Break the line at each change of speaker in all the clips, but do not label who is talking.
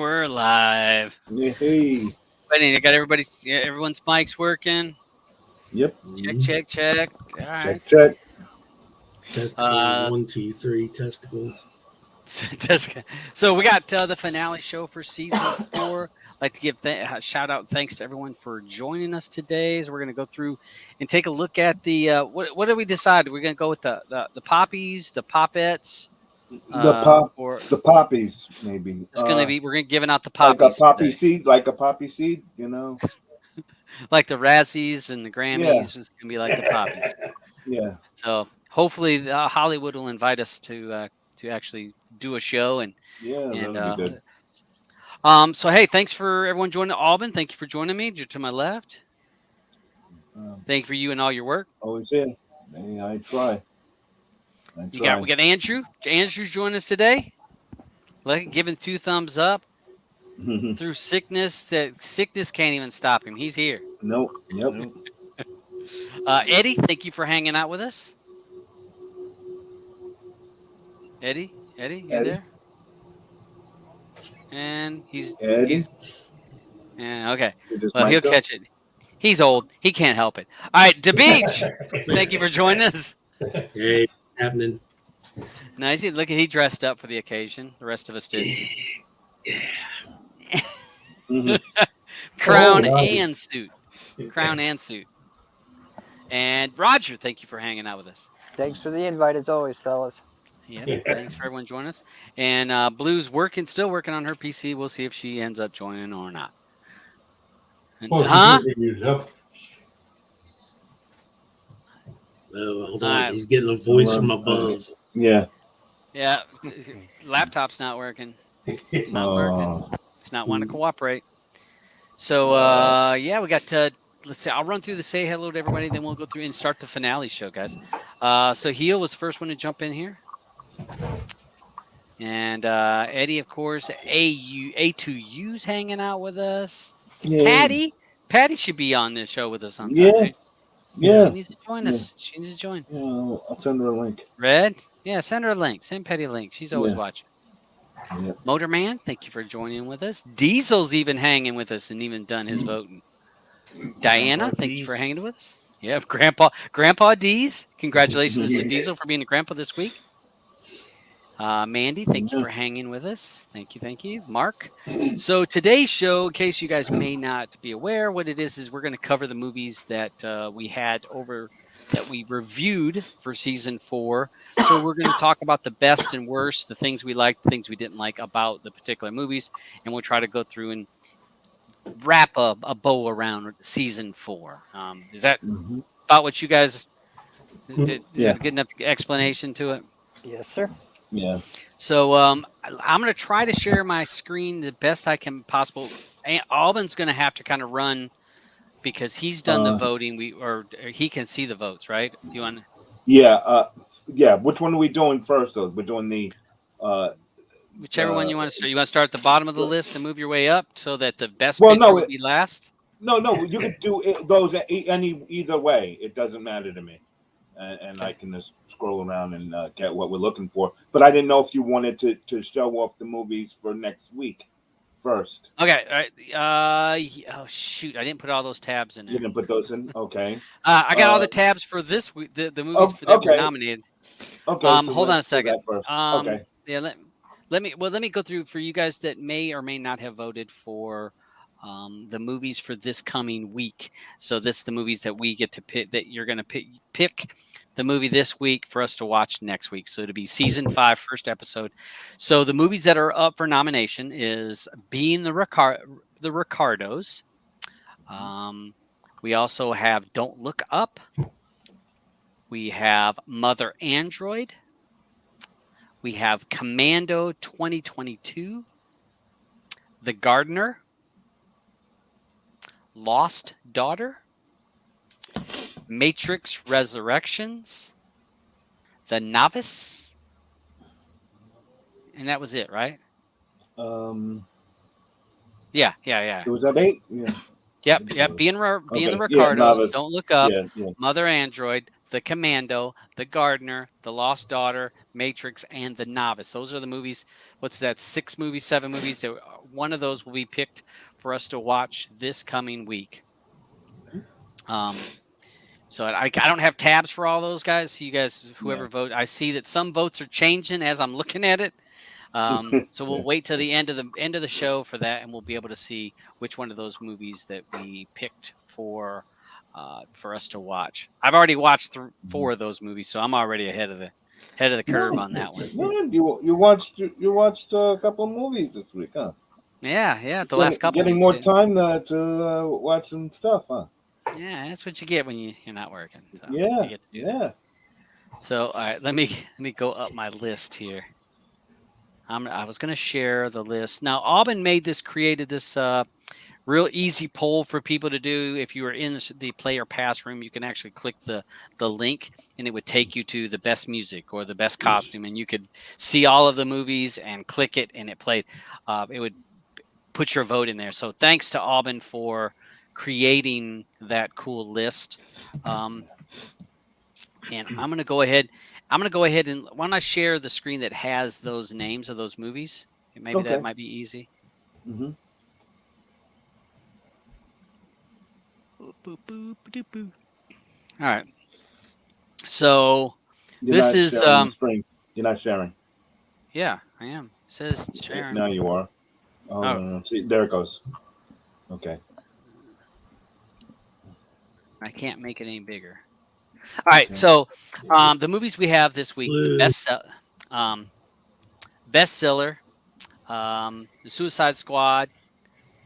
we're live.
Hey.
I got everyone's mics working.
Yep.
Check. All right.
Check.
Testicles, 1, 2, 3, testicles.
So we got the finale show for season 4. I'd like to give shout out and thanks to everyone for joining us today. So we're going to go through and take a look at the what did we decide? We're going to go with the poppies, the popettes,
The poppies, maybe.
It's going to be we're going to giving out the
like
poppies,
like a poppy seed, you know.
like the Razzies and the Grammys.
Yeah.
It's going to be like the poppies.
Yeah.
So hopefully Hollywood will invite us to actually do a show and
that'll be good.
So hey, thanks for everyone joining. Alban, thank you for joining me. You're to my left. Thank you for you and all your work.
Always here. Hey, I try.
We got Andrew. Andrew's joining us today. Giving 2 thumbs up through sickness. That sickness can't even stop him. He's here.
Nope. Yep.
Eddie, thank you for hanging out with us. Eddie, you there? And
Eddie?
Okay. Well, he'll catch it. He's old. He can't help it. All right, DeBeach, thank you for joining us.
Hey, happening.
Nice. He dressed up for the occasion. The rest of us didn't.
Yeah.
Crown and suit. Crown and suit. And Roger, thank you for hanging out with us.
Thanks for the invite, as always, fellas.
Yeah, thanks for everyone joining us. And Blue's still working on her PC. We'll see if she ends up joining or not.
Oh, hold on. He's getting a voice from above.
Yeah.
Yeah. Laptop's not working. Not working. It's not wanting to cooperate. So, we got let's see. I'll run through the say hello to everybody, then we'll go through and start the finale show, guys. So Heel was the first one to jump in here. And Eddie, of course, A2U's hanging out with us.
Yay.
Patty should be on this show with us sometime.
Yeah. Yeah.
She needs to join us. She needs to join.
Yeah, I'll send her a link.
Red? Yeah, send her a link. Send Patty a link. She's always watching.
Yeah.
Motorman, thank you for joining with us. Diesel's even hanging with us and even done his voting. Diana, thank you for hanging with us. Yeah, Grandpa D's. Congratulations to Diesel for being a grandpa this week. Mandy, thank you for hanging with us. Thank you. Mark. So today's show, in case you guys may not be aware, what it is we're going to cover the movies that we had over that we reviewed for season 4. So we're going to talk about the best and worst, the things we liked, the things we didn't like about the particular movies, and we'll try to go through and wrap a bow around season 4. Is that about what you guys did?
Yeah.
Good enough explanation to it?
Yes, sir.
Yeah.
So I'm going to try to share my screen the best I can possible. Alban's going to have to kind of run because he's done the voting. He can see the votes, right? You want?
Yeah. Yeah. Which one are we doing first? Though we're doing the.
Whichever one you want to start. You want to start at the bottom of the list and move your way up so that the best picture will be last?
No. You could do those either way. It doesn't matter to me. And okay. I can just scroll around and get what we're looking for. But I didn't know if you wanted to show off the movies for next week first.
Okay. All right. Oh, shoot. I didn't put all those tabs in there.
You didn't put those in? Okay.
I got all the tabs for this week, the movies that were nominated.
Okay.
Hold on a second.
Okay.
Yeah. Let me go through for you guys that may or may not have voted for the movies for this coming week. So this is the movies that we get to pick, that you're going to pick the movie this week for us to watch next week. So it'll be season 5, first episode. So the movies that are up for nomination is Being the Ricardos. We also have Don't Look Up. We have Mother Android. We have Commando 2022. The Gardener. Lost Daughter, Matrix Resurrections, The Novice, and that was it, right? Yeah.
Was that 8? Yeah.
Yep. Being the Ricardos, Don't Look Up, Mother Android, The Commando, The Gardener, The Lost Daughter, Matrix, and The Novice. Those are the movies. What's that? 6 movies, 7 movies. One of those will be picked for us to watch this coming week. So I don't have tabs for all those guys. So you guys, whoever vote, I see that some votes are changing as I'm looking at it. So we'll wait till the end of the show for that, and we'll be able to see which one of those movies that we picked for us to watch. I've already watched 4 of those movies, so I'm already ahead of the curve on that one.
You watched a couple of movies this week, huh?
Yeah. The last couple.
Getting more time to watch some stuff, huh?
Yeah, that's what you get when you're not working. So
Yeah,
you get to do that. So all right, let me go up my list here. I was going to share the list. Now, Aubin created this real easy poll for people to do. If you were in the player pass room, you can actually click the link, and it would take you to the best music or the best costume, and you could see all of the movies and click it, and it played. It would put your vote in there. So thanks to Aubin for creating that cool list. And I'm going to go ahead. And why don't I share the screen that has those names of those movies? Maybe that might be easy.
Mm-hmm.
All right. So
You're
this
not
is
sharing the screen. You're not sharing.
Yeah, I am. It says sharing.
Now you are. Oh. No. See, there it goes. Okay.
I can't make it any bigger. All right. Okay. So the movies we have this week: the bestseller, The Suicide Squad,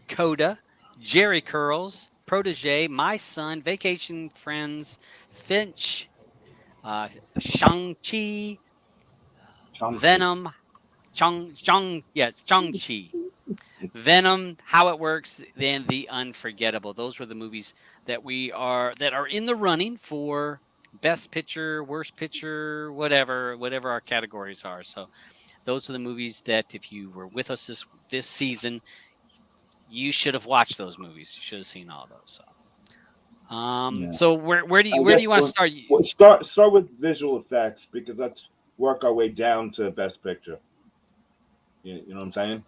Coda, Jerry Curls, Protege, My Son, Vacation Friends, Finch, Shang-Chi, Venom, Shang-Chi, Venom, How It Works, then The Unforgettable. Those were the movies that are in the running for Best Picture, Worst Picture, whatever our categories are. So those are the movies that if you were with us this season, you should have watched those movies. You should have seen all those. So where do you want to start?
Well, start with visual effects, because let's work our way down to Best Picture. You know what I'm saying?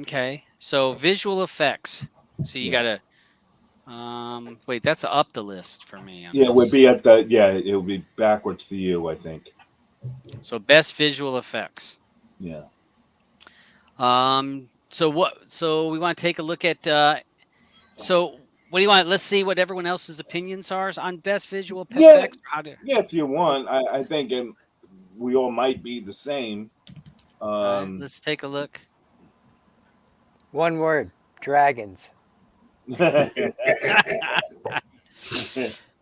Okay. So visual effects. So you gotta wait, that's up the list for me.
It would be it would be backwards for you, I think.
So best visual effects.
Yeah.
So we want to take a look at so what do you want? Let's see what everyone else's opinions are on best visual effects.
If you want. I think we all might be the same.
Right, let's take a look.
One word: dragons.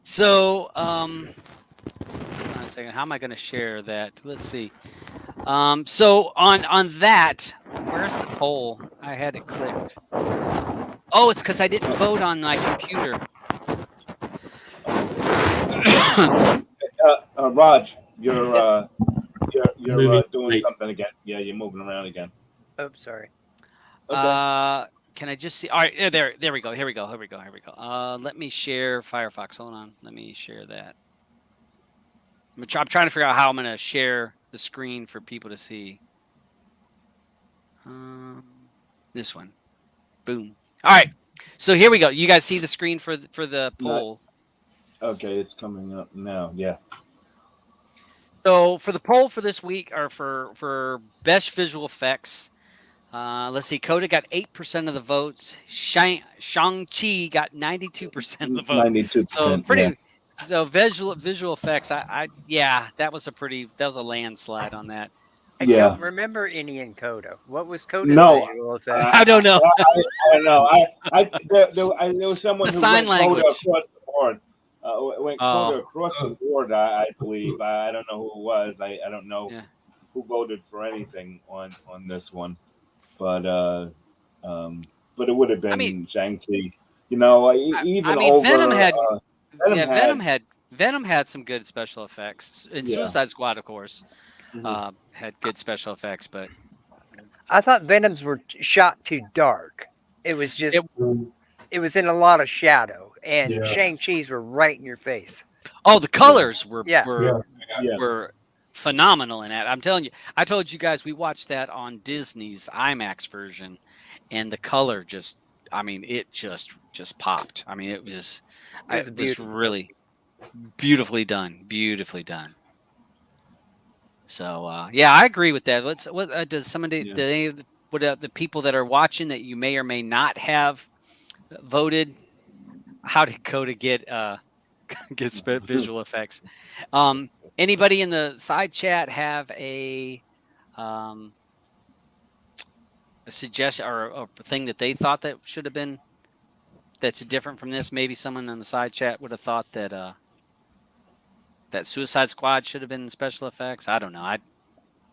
So, hold on a second. How am I going to share that? Let's see. So on that, where's the poll? I had it clicked. Oh, it's because I didn't vote on my computer.
Raj, you're doing something again. Yeah, you're moving around again.
Oh, sorry.
Okay. Can I just see? All right, there we go. Here we go. Let me share Firefox. Hold on. Let me share that. I'm trying to figure out how I'm going to share the screen for people to see. This one. Boom. All right. So here we go. You guys see the screen for the poll?
Okay, it's coming up now. Yeah.
So for the poll for this week, or for best visual effects, let's see. Coda got 8% of the votes. Shang-Chi got 92% of the votes.
92%.
So pretty. Yeah. So visual effects. That was a landslide on that.
I don't remember any in Coda. What was Coda's visual effect?
I don't know.
I don't know. There was someone who went
language.
Coda across the board. Went Coda across the board. I believe. I don't know who it was. I don't know who voted for anything on this one. But it would have been Shang-Chi.
Venom had some good special effects. And Suicide Squad, of course, had good special effects. But
I thought Venoms were shot too dark. It was just it was in a lot of shadow, and Shang-Chi's were right in your face.
Oh, the colors were
Yeah.
were phenomenal in that. I'm telling you, I told you guys we watched that on Disney's IMAX version, and the color just, I mean, it just popped. I mean, it was
beautiful.
really beautifully done, beautifully done. So yeah, I agree with that. What does somebody
Yeah.
do any of the people that are watching that you may or may not have voted? How did Coda get visual effects? Anybody in the side chat have um, a suggestion or a thing that they thought that should have been that's different from this? Maybe someone in the side chat would have thought that that Suicide Squad should have been special effects. I don't know.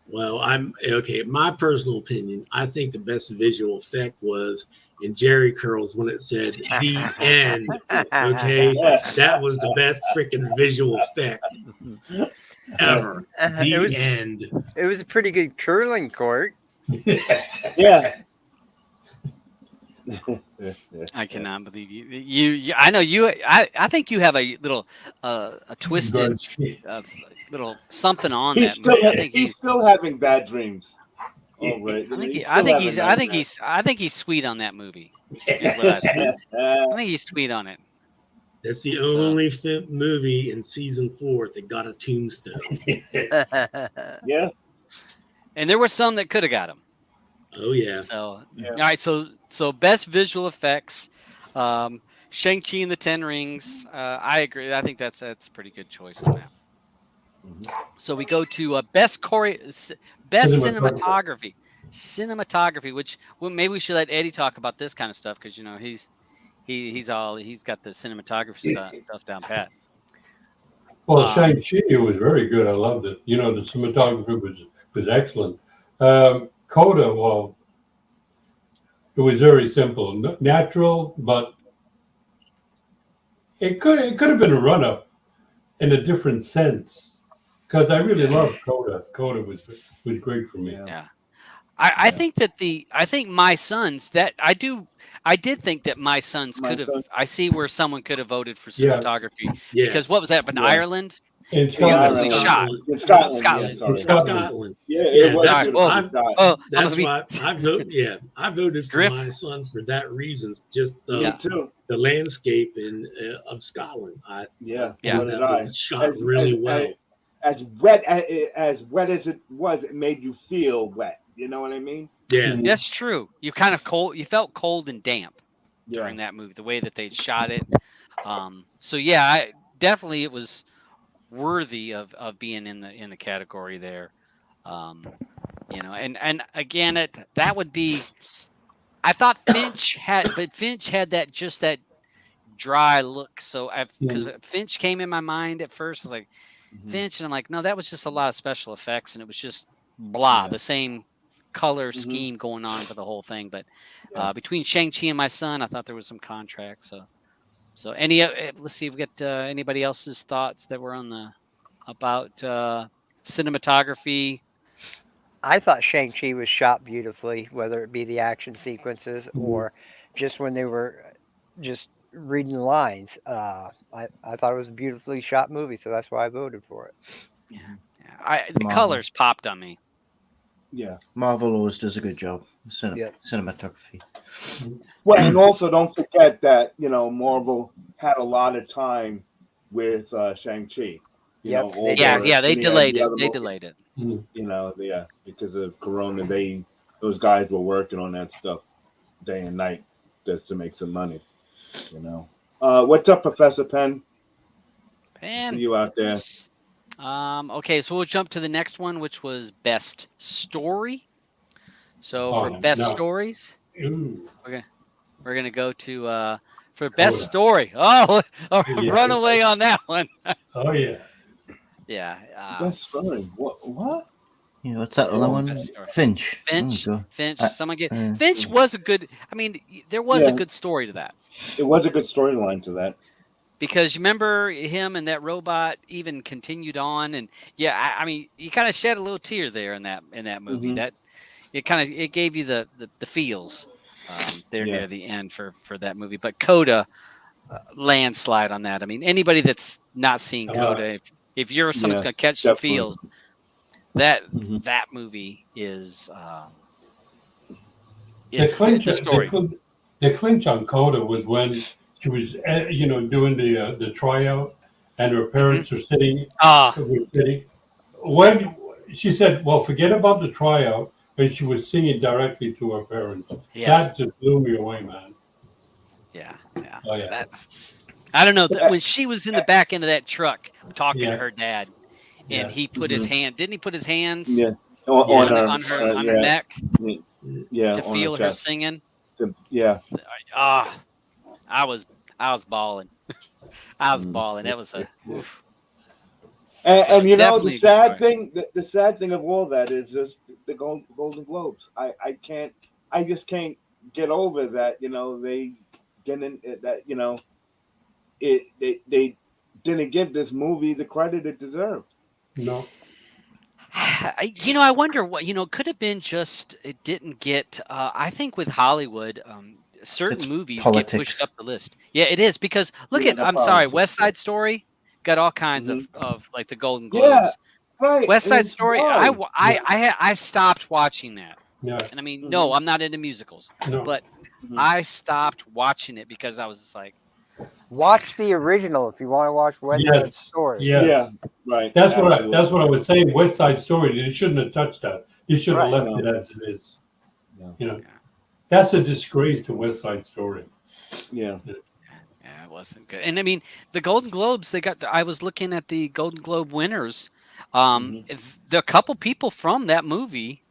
Well, I'm okay. My personal opinion, I think the best visual effect was in Jerry Curls when it said the end. Okay, that was the best freaking visual effect ever. The end.
It was a pretty good curling court.
Yeah.
I cannot believe you. I know you. I think you have a little a twisted little something on
He's
that movie. I think
he's still having bad dreams. Over it.
I think he's sweet on that movie. Is what I think he's sweet on it.
That's the only movie in season 4 that got a tombstone.
Yeah.
And there were some that could have got him.
Oh yeah.
So all right. So best visual effects. Shang-Chi and the Ten Rings. I agree. I think that's a pretty good choice on that. So we go to best cinematography. Cinematography, which maybe we should let Eddie talk about this kind of stuff because he's got the cinematography stuff down pat.
Well, Shang-Chi was very good. I loved it. The cinematography was excellent. Coda, well, it was very simple, natural, but it could have been a run-up in a different sense because I really loved Coda. Coda was great for me.
Yeah. I think My Sons I did think that My Sons could have. I see where someone could have voted for cinematography because what was that? But Ireland,
in
beautifully shot.
In Scotland.
Scotland.
Yeah, it was.
That's why I voted. Yeah, I voted for My Sons for that reason. Just the landscape of Scotland.
So did
was shot really well.
As wet as it was, it made you feel wet. You know what I mean?
Yeah,
that's true. You kind of cold. You felt cold and damp during that movie. The way that they shot it. So yeah, definitely it was worthy of being in the category there. And again, that would be. I thought Finch had that dry look. So because Finch came in my mind at first, I was like Finch, and I'm like, no, that was just a lot of special effects, and it was just the same color scheme going on for the whole thing. But between Shang-Chi and My Son, I thought there was some contract. So let's see if we get anybody else's thoughts that were about cinematography.
I thought Shang-Chi was shot beautifully, whether it be the action sequences or just when they were just reading lines. I thought it was a beautifully shot movie, so that's why I voted for it.
The colors popped on me.
Yeah,
Marvel always does a good job. Cinematography.
Well, and also don't forget that Marvel had a lot of time with Shang-Chi.
They delayed it. They delayed it.
Because of Corona, those guys were working on that stuff day and night just to make some money. What's up, Professor Penn? See you out there.
Okay, so we'll jump to the next one, which was best story. So for best stories, we're gonna go to for best story. Run away on that one.
Oh yeah.
Yeah.
Best story. What?
Yeah, what's that other one? Finch.
Finch. Someone get Finch was a good. I mean, there was a good story to that.
It was a good storyline to that.
Because you remember him and that robot even continued on, and I mean, you kind of shed a little tear there in that movie. That it gave you the feels there near the end for that movie. But Coda, landslide on that. I mean, anybody that's not seen Coda, if you're someone's going to catch some feels, that movie is it's the story.
The clinch on Coda was when she was, doing the tryout, and her parents are sitting. When she said, "Well, forget about the tryout," and she was singing directly to her parents.
Yeah.
That just blew me away, man.
Yeah.
Oh yeah.
I don't know. When she was in the back end of that truck talking to her dad, and he put his hand, didn't he put his hands on her neck to feel her singing? I was bawling. I was bawling. That was a oof.
And you know, the sad thing of all that is just the Golden Globes. I just can't get over that. You know, they didn't they didn't give this movie the credit it deserved.
No.
I wonder what could have been just it didn't get. I think with Hollywood, certain movies get pushed up the list. Yeah, it is because look at. I'm sorry, West Side Story got all kinds of like the Golden Globes.
Yeah, right.
West Side Story. I stopped watching that.
Yeah.
And I mean, no, I'm not into musicals, but I stopped watching it because I was just like,
watch the original if you want to watch West Side Story.
Yes.
Yeah, right.
That's what I was saying. West Side Story. You shouldn't have touched that. You should have left it as it is.
Yeah.
That's a disgrace to West Side Story.
Yeah.
Yeah, it wasn't good. And I mean, the Golden Globes, they got. I was looking at the Golden Globe winners. The couple people from that movie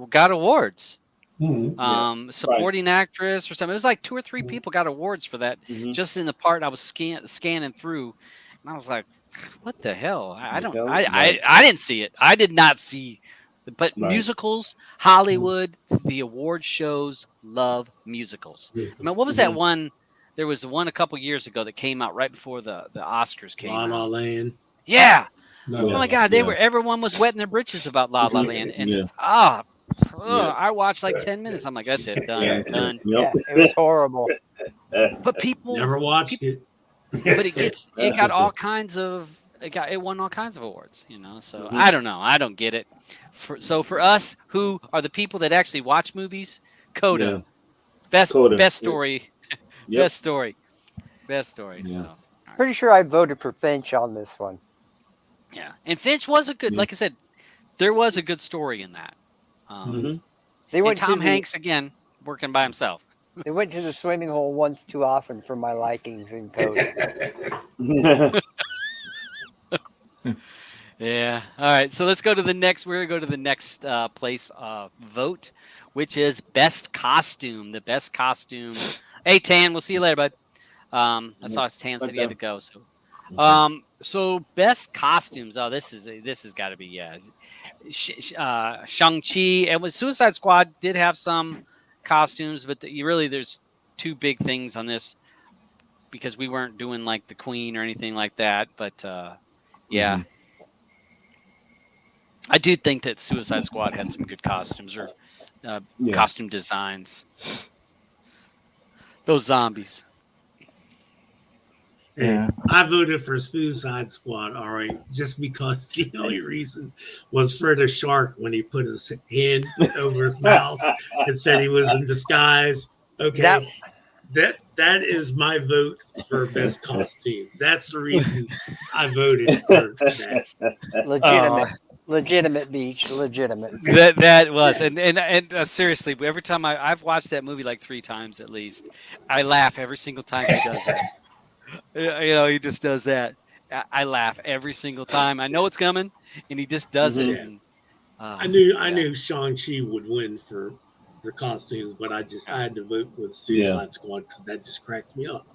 got awards. Supporting actress or something. It was like 2 or 3 people got awards for that. Just in the part I was scanning through, and I was like, "What the hell? I didn't see it. I did not see." But musicals, Hollywood, the award shows love musicals. I mean, what was that one? There was one a couple years ago that came out right before the Oscars came out.
La La Land.
Yeah. Oh my God, everyone was wetting their britches about La La Land, and I watched like 10 minutes. I'm like, that's it, done.
Yeah, it was horrible.
But people
never watched it.
But it got all kinds of it won all kinds of awards, So I don't know. I don't get it. So for us who are the people that actually watch movies, Coda, best story, best story.
Yeah.
So
pretty sure I voted for Finch on this one.
Yeah, and Finch was a good. Like I said, there was a good story in that.
They went
Tom Hanks again working by himself.
They went to the swimming hole once too often for my likings in Coda.
Yeah. All right. So let's go to the next. We're going to go to the next place vote, which is best costume. The best costume. Hey, Tan. We'll see you later, bud. I saw Tan said he had to go. So best costumes. Oh, this has got to be Shang-Chi. It was Suicide Squad did have some costumes, but there's 2 big things on this because we weren't doing like the Queen or anything like that. But yeah. I do think that Suicide Squad had some good costumes or costume designs. Those zombies.
Yeah. I voted for Suicide Squad, all right, just because the only reason was for the shark when he put his hand over his mouth and said he was in disguise. Okay, that is my vote for best costume. That's the reason I voted for that.
Legitimate Beach, legitimate.
That was and seriously, every time I've watched that movie like 3 times at least, I laugh every single time he does that. He just does that. I laugh every single time. I know it's coming, and he just does it. And,
I knew Shang-Chi would win for costumes, but I had to vote with Suicide Squad because that just cracked me up.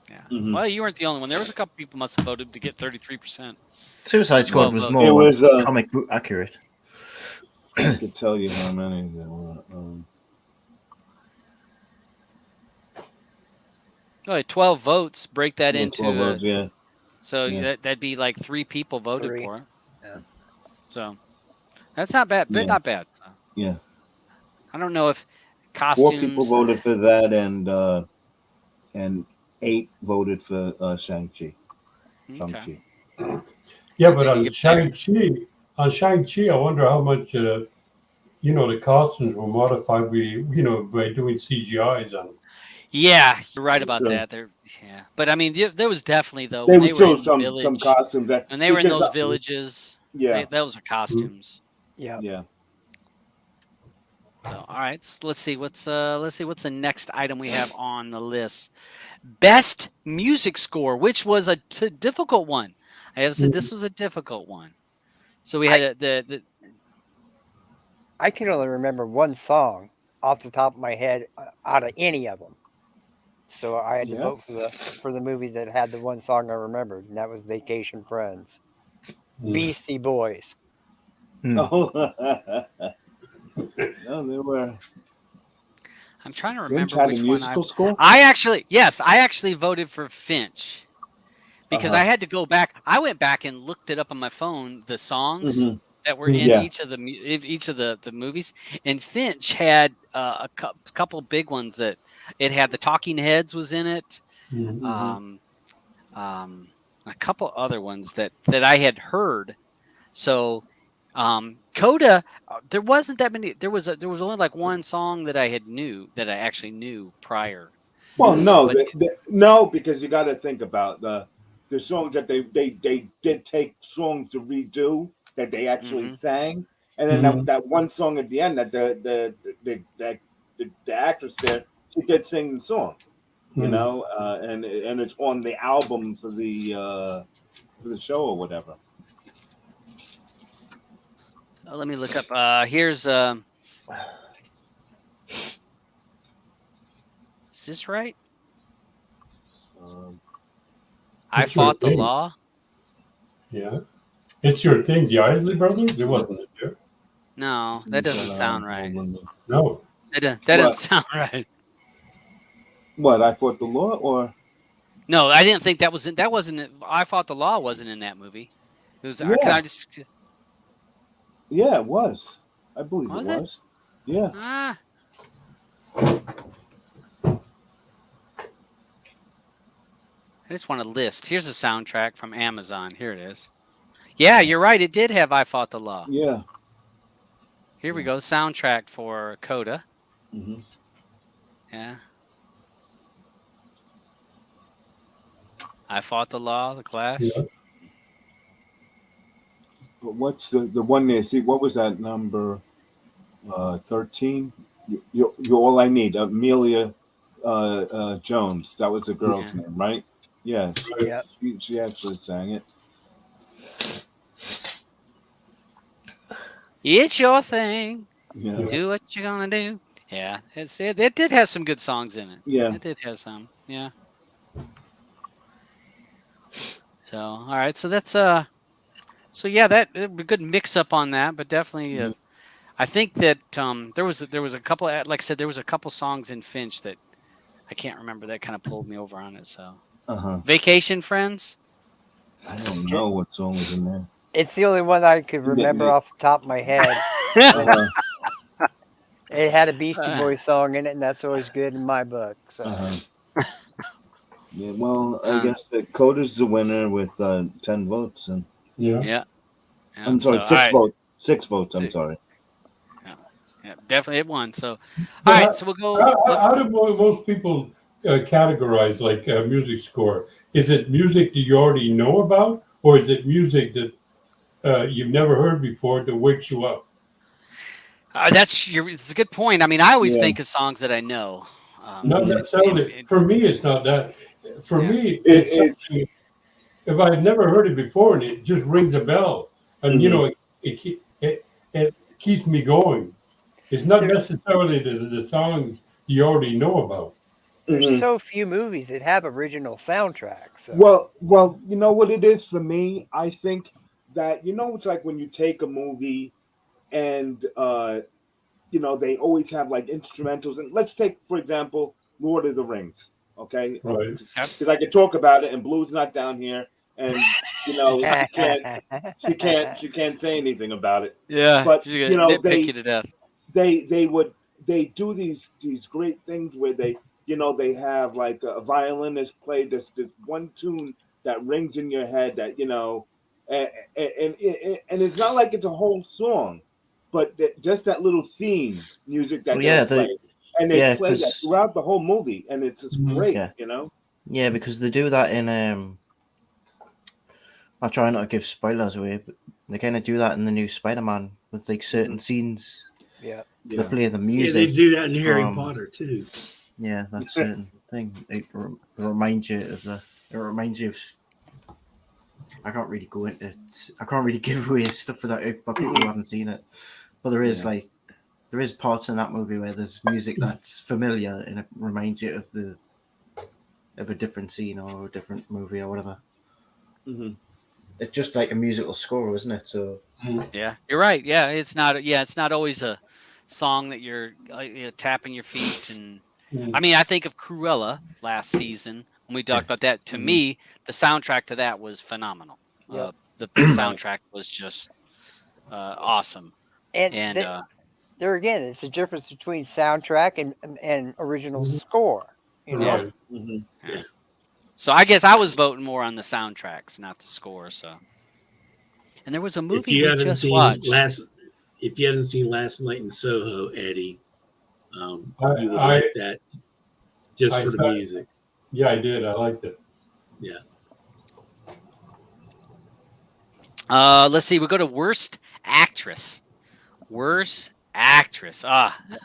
Yeah. Well, you weren't the only one. There was a couple people must have voted to get 33%.
Suicide Squad was more comic book accurate.
I could tell you how many there were.
12 votes. Break that into
12 votes,
So that'd be like 3 people voted for it. Yeah. So that's not bad. But not bad. So.
Yeah.
I don't know if costumes.
4 people voted for that, and 8 voted for Shang-Chi.
Okay.
Yeah, but
Did you get Sarah?
Shang-Chi, I wonder how much, the costumes were modified by doing CGIs on them.
Yeah, you're right about
Sure.
that. Yeah, but I mean, there was definitely though
They
when
would
they were
show
in the
some
village,
costumes that
when they were in
because
those villages,
yeah,
those are costumes.
Yeah.
yeah.
So, all right, let's see what's the next item we have on the list. Best music score, which was a difficult one. I have said this was a difficult one. So we had
I can only remember one song off the top of my head out of any of them. So I had to
Yeah.
vote for the movie that had the one song I remembered, and that was Vacation Friends. Beastie Boys.
Oh, no, they were.
I'm trying to
Finch
remember
had a
which one
musical score.
I actually voted for Finch because
Uh-huh.
I had to go back. I went back and looked it up on my phone, the songs
Hmm.
that were in
Yeah.
each of the movies, and Finch had couple big ones that it had. The Talking Heads was in it,
Mhm.
Hmm.
um, a couple other ones that I had heard. So, Coda, there wasn't that many. There was only like one song that I actually knew prior.
Well,
So,
no,
but
no, because you got to think about the songs that they did take songs to redo that they actually
hmm
sang, and then
Mhm.
that one song at the end that the actress there, she did sing the song,
Mhm.
and it's on the album for the show or whatever.
let me look up. Here's is this right?
Um,
I
It's your
fought the
thing.
law.
Yeah. It's your thing. The Isley Brothers? It wasn't it there?
No, that doesn't sound right.
hold on.
No.
That doesn't
What?
sound right.
What? I fought the law, or
No, I didn't think that was in, that wasn't. I fought the law wasn't in that movie. It was. Can
yeah,
I just
yeah, it was. I believe it
was it?
was. Yeah.
Ah, I just want a list. Here's a soundtrack from Amazon. Here it is. Yeah, you're right. It did have I Fought the Law.
Yeah.
Here we
Yeah.
go. Soundtrack for Coda.
Hmm.
Yeah. I Fought the Law, The
Yeah.
Clash.
But what's the one there? See, what was that number? 13. You're all I need. Amelia Jones. That was the
Yeah.
girl's name, right? Yeah,
Right.
Yeah.
she actually sang it.
It's your thing.
Yeah.
Yeah.
Do what you're gonna do. Yeah. It did have some good songs in it.
Yeah.
It did have some. Yeah. So all right. So that's so yeah, that a good mix up on that, but definitely
Mhm.
I think that there was a couple like I said there was a couple songs in Finch that I can't remember that kind of pulled me over on it. So
Uh-huh.
Vacation Friends.
I don't
It,
know what song was in there.
it's the only one I could remember off the top of my head.
Uh-huh.
It had a Beastie
Uh,
Boys song in it, and that's always good in my book. So
Uh-huh. Yeah, well, I
um,
guess that Coda's the winner with 10 votes. And
Yeah.
yeah, yeah.
I'm
So
sorry,
all
6
right,
votes. 6 votes, I'm
so,
sorry.
yeah, yeah, definitely it won. So all
But
right, so we'll go.
how do most people categorize like music score? Is it music that you already know about, or is it music that you've never heard before that wakes you up?
It's a good point. I mean, I always
Yeah.
think of songs that I know.
Not
Mhm.
necessarily. For me, it's not that. For
Yeah.
me, it's
It's
something. If I've never heard it before and it just rings a bell, and
mhm.
it keeps me going. It's not
there's
necessarily the songs you already know about.
there's
Mhm.
so few movies that have original soundtracks. So
Well, you know what it is for me? I think that it's like when you take a movie and they always have like instrumentals. And let's take, for example, Lord of the Rings. Okay,
Right.
Yep.
because I could talk about it, and Blue's not down here, and she can't say anything about it.
Yeah,
But
she's gonna nitpick you to death.
they would they do these great things where they have like a violinist play this one tune that rings in your head that and it's not like it's a whole song, but just that little theme music that
Well,
they'll
yeah,
play, and they
yeah,
play that
because
throughout the whole movie, and it's just
Mhm.
great,
yeah, because they do that in I'll try not to give spoilers away, but they kind of do that in the new Spider-Man with like certain scenes.
Yeah.
They
Yeah.
play the
Yeah,
music
they do that in Harry
from
Potter too.
that certain thing. It reminds you of the. It reminds you of. I can't really go into. I can't really give away stuff for that for people who haven't seen it. But there is
Yeah.
there is parts in that movie where there's music that's familiar and it reminds you of a different scene or a different movie or whatever.
Mhm.
It's just like a musical score, isn't it? So
Yeah, you're right. Yeah, it's not. Yeah, it's not always a song that you're tapping your feet. And I mean, I think of Cruella last season when we talked about that. To
Mhm.
me, the soundtrack to that was phenomenal.
Yep.
The
Right.
soundtrack was just awesome.
And
And
there again, it's a difference between soundtrack and original score. You know.
yeah,
Right.
Mhm.
yeah. So I guess I was voting more on the soundtracks, not the score. So, and there was a
If
movie
you
we
haven't
just
seen
watched.
Last Night in Soho, Eddie, you would
I
like that just
I
for the
thought,
music.
yeah, I did. I liked it.
Yeah.
Let's see. We go to worst actress. Worst actress.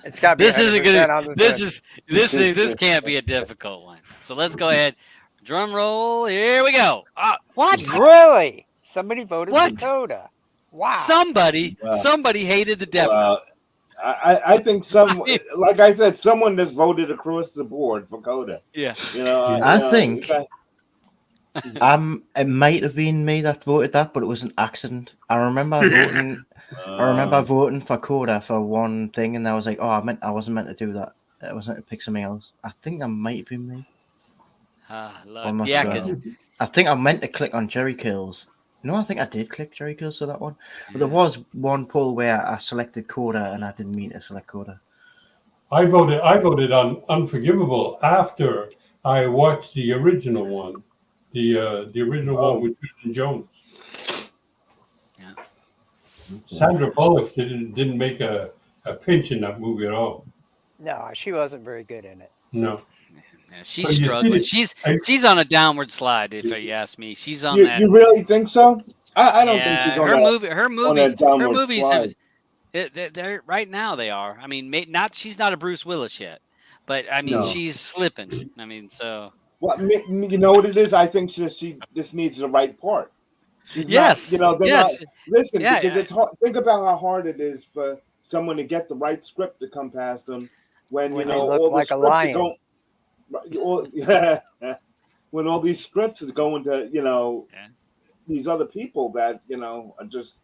It's got to be
This isn't gonna.
100% on this
This
list.
is this can't be a difficult one. So let's go ahead. Drum roll. Here we go. What?
Really? Somebody voted for
What?
Coda. Wow.
Wow.
Somebody hated the devil.
Well, I think like I said, someone just voted across the board for Coda.
Yeah.
I think
Mhm.
it might have been me that voted that, but it was an accident. I remember voting. I remember voting for Coda for one thing, and I was like, "Oh, I wasn't meant to do that. I was meant to pick something else." I think that might have been me. But
Look,
I'm not
yeah,
sure.
because
I think I meant to click on Jerry Kills. No, I think I did click Jerry Kills for that one. But there was one poll where I selected Coda, and I didn't mean to select Coda.
I voted on Unforgivable after I watched the original one, the original one with Susan Jones.
Yeah.
Sandra Bullock didn't make a pinch in that movie at all.
No, she wasn't very good in it.
No.
Yeah, she's
So you
struggling.
see, I,
She's on a downward slide, if you ask me. She's on that.
You really think so? I don't think she's
Yeah,
on
her
a
her
downward
movies have.
slide.
They're right now. They are. I mean, not she's not a Bruce Willis yet, but I mean,
No.
she's slipping. I mean, so
Well, you know what it is? I think she just needs the right part. She's not,
yes,
they're not.
yes,
Listen, because
yeah,
it's hard. Think about how hard it is for someone to get the right script to come past them when
When they look
all the
like a
scripts are
lion.
going. When all these scripts are going to
yeah.
these other people that are just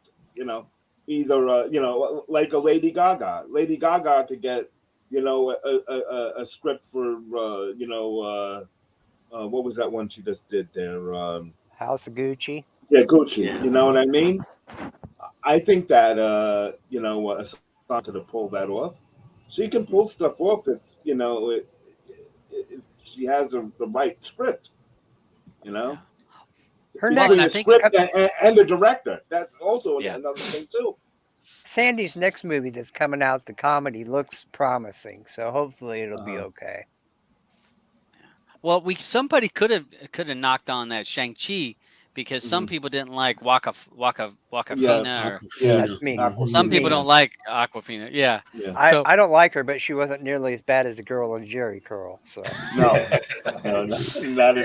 either like a Lady Gaga. Lady Gaga could get a script for what was that one she just did there?
House of Gucci.
Yeah, Gucci.
Yeah.
You know what I mean? I think that a song could have pulled that off. She can pull stuff off if if she has the right script. You know,
Her
Well, and
between
I
the
next
think
script and the director, that's also
yeah.
another thing too.
Sandy's next movie that's coming out, the comedy, looks promising. So hopefully it'll be
Uh-huh.
okay.
Well, somebody could have knocked on that Shang-Chi because some
Mhm.
people didn't like
Yeah,
Wakafina, or
yeah,
That's me.
some people
Aquafina.
don't like Aquafina. Yeah,
Yeah,
so
I don't like her, but she wasn't nearly as bad as the girl in Jerry Curl. So
no, no, not at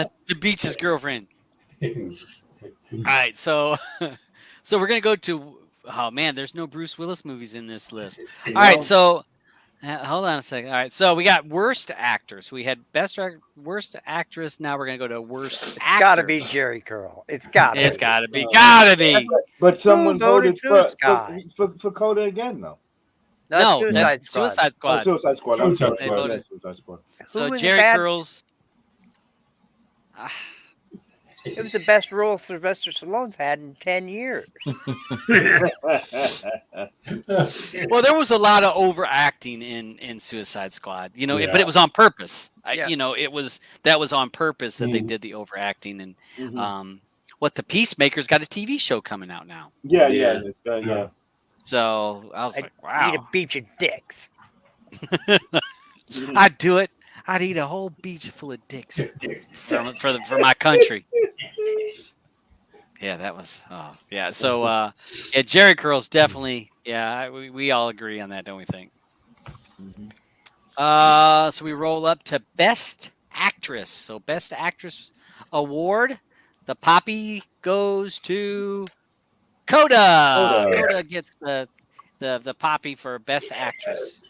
all.
the beach's girlfriend. All right, so so we're gonna go to. Oh man, there's no Bruce Willis movies in this list. All right,
No,
so hold on a second. All right, so we got worst actors. We had worst actress. Now we're gonna go to worst
it's
actor.
got to be Jerry Curl. It's got to.
It's
be.
gotta be. Gotta be.
but
Who
someone
voted
voted for
Suicide?
for Coda again, though.
That's
No, that's
Suicide Squad.
Suicide
Oh,
Squad.
Suicide Squad. I'm
Suicide
sorry.
They
Squad.
voted.
Suicide Squad.
So
Who was
Jerry
the bad?
Curls.
It was the best role Sylvester Stallone's had in 10 years.
Well, there was a lot of overacting in Suicide Squad, you know, but
Yeah.
it was on purpose.
Yeah.
You know, that was on purpose that they
Mhm.
did the overacting. And
Mhm.
what the Peacemaker's got a TV show coming out now.
Yeah,
Yeah.
yeah.
So I was
I
like,
need a
wow,
beach of dicks.
I'd do it. I'd eat a whole beach full of dicks for my country. Yeah, that was yeah. So yeah, Jerry Curl's definitely we all agree on that, don't we think?
Mhm.
So we roll up to Best Actress. So Best Actress award, the poppy goes to Coda.
Coda.
Coda gets the poppy for Best Actress.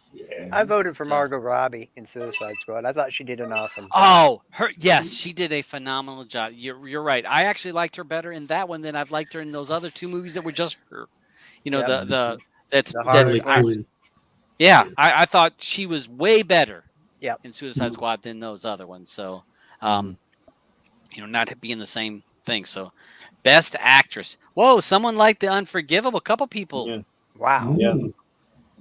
I voted for
So-
Margot Robbie in Suicide Squad. I thought she did an awesome job.
Oh, yes, she did a phenomenal job. You're right. I actually liked her better in that one than I've liked her in those other two movies that were just her. You know,
Yep. The
Harley
Harley
Quinn.
I thought she was way better
Yep.
in Suicide Squad than those other ones. So, you know, not being the same thing. So, Best Actress. Whoa, someone liked The Unforgivable. A couple people.
Yeah.
Wow.
Yeah.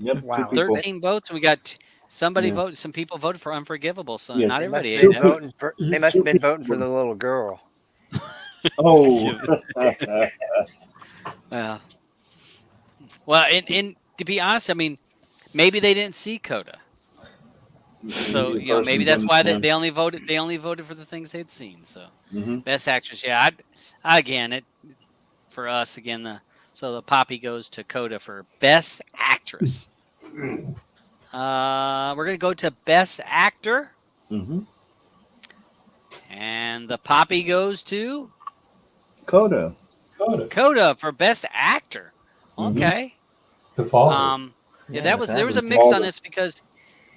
Yep.
Wow.
2 people.
13 votes, and we got somebody
Yeah.
voted. Some people voted for Unforgivable. So
Yeah.
not
They must
everybody
have
ate
been
that.
voting for. They must have been
Two
voting for the little girl.
Oh.
Well, and to be honest, I mean, maybe they didn't see Coda. So
The
you know, maybe
person
that's why
didn't-
they only voted. They only voted for the things they'd seen. So
Mhm.
Best Actress, yeah. Again, it for us again. The poppy goes to Coda for Best Actress. We're gonna go to Best Actor,
Mhm.
and the poppy goes to
Coda.
Coda for Best Actor.
Mhm.
Okay.
The father.
Yeah,
Yeah,
there was a
was
mix on
Mulder.
this because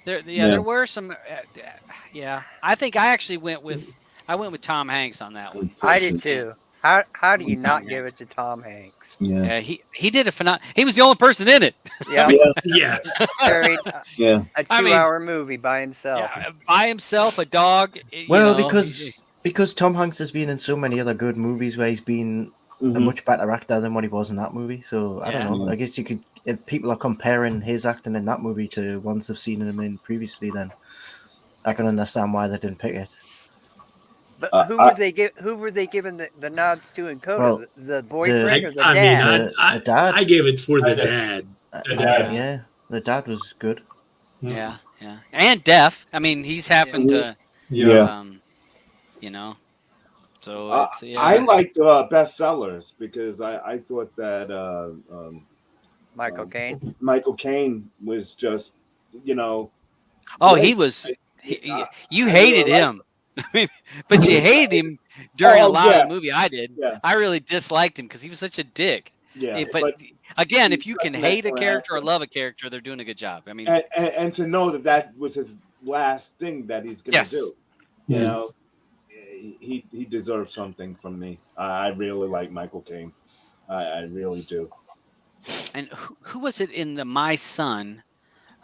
Yeah.
there were some. I think I actually went with Tom Hanks on that one.
I did too. How do you
Tom
not give
Hanks.
it to Tom Hanks?
Yeah.
Yeah, he did a phenomenal. He was the only person in it.
Yeah.
Yeah.
Carried
Yeah.
a
I mean,
2-hour movie by himself.
Yeah, by himself, a dog.
Well, because Tom Hanks has been in so many other good movies where he's been a
Mhm.
much better actor than what he was in that movie. So I don't know.
Yeah.
I guess you could, if people are comparing his acting in that movie to ones they've seen him in previously, then I can understand why they didn't pick it.
But who were they giving the nods to in Coda?
Well,
the boyfriend or the
I
dad?
mean,
The dad.
I gave it for the dad.
The dad.
Yeah, the dad was good.
Yeah, and deaf. I mean, he's having to,
Yeah.
you know. So it's
I liked bestsellers because I thought that
Michael Caine.
Michael Caine was just, you know.
Oh,
great.
he was. You
I
hated
really
him, but you hated him during a lot of the movie. I did.
Yeah.
I really disliked him because he was such a dick.
Yeah,
But again, if
he's
you
such
can
an
hate a
excellent
character or
actor.
love a character, they're doing a good job. I mean,
and to know that was his last thing that he's gonna
Yes.
do, you know, he deserves something from me. I really like Michael Caine. I really do.
and who was it in the My Son?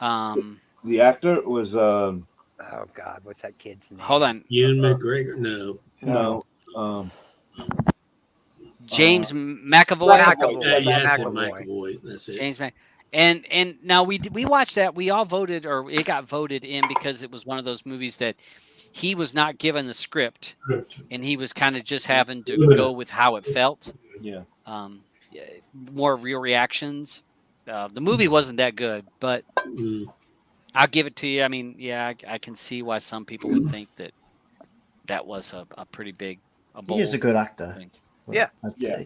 The actor was
Oh God, what's that kid's name?
Hold on,
Ewan McGregor. No.
James McAvoy.
McAvoy.
Yes, and
McAvoy.
McAvoy. That's it.
James Mac. And now we watched that. We all voted, or it got voted in because it was one of those movies that he was not given the script, and he was kind of just having to go with how it felt.
Yeah.
Yeah, more real reactions. The movie wasn't that good, but I'll give it to you. I mean, yeah, I can see why some people would think that was a pretty big.
He is a good actor.
thing.
Yeah.
Yeah.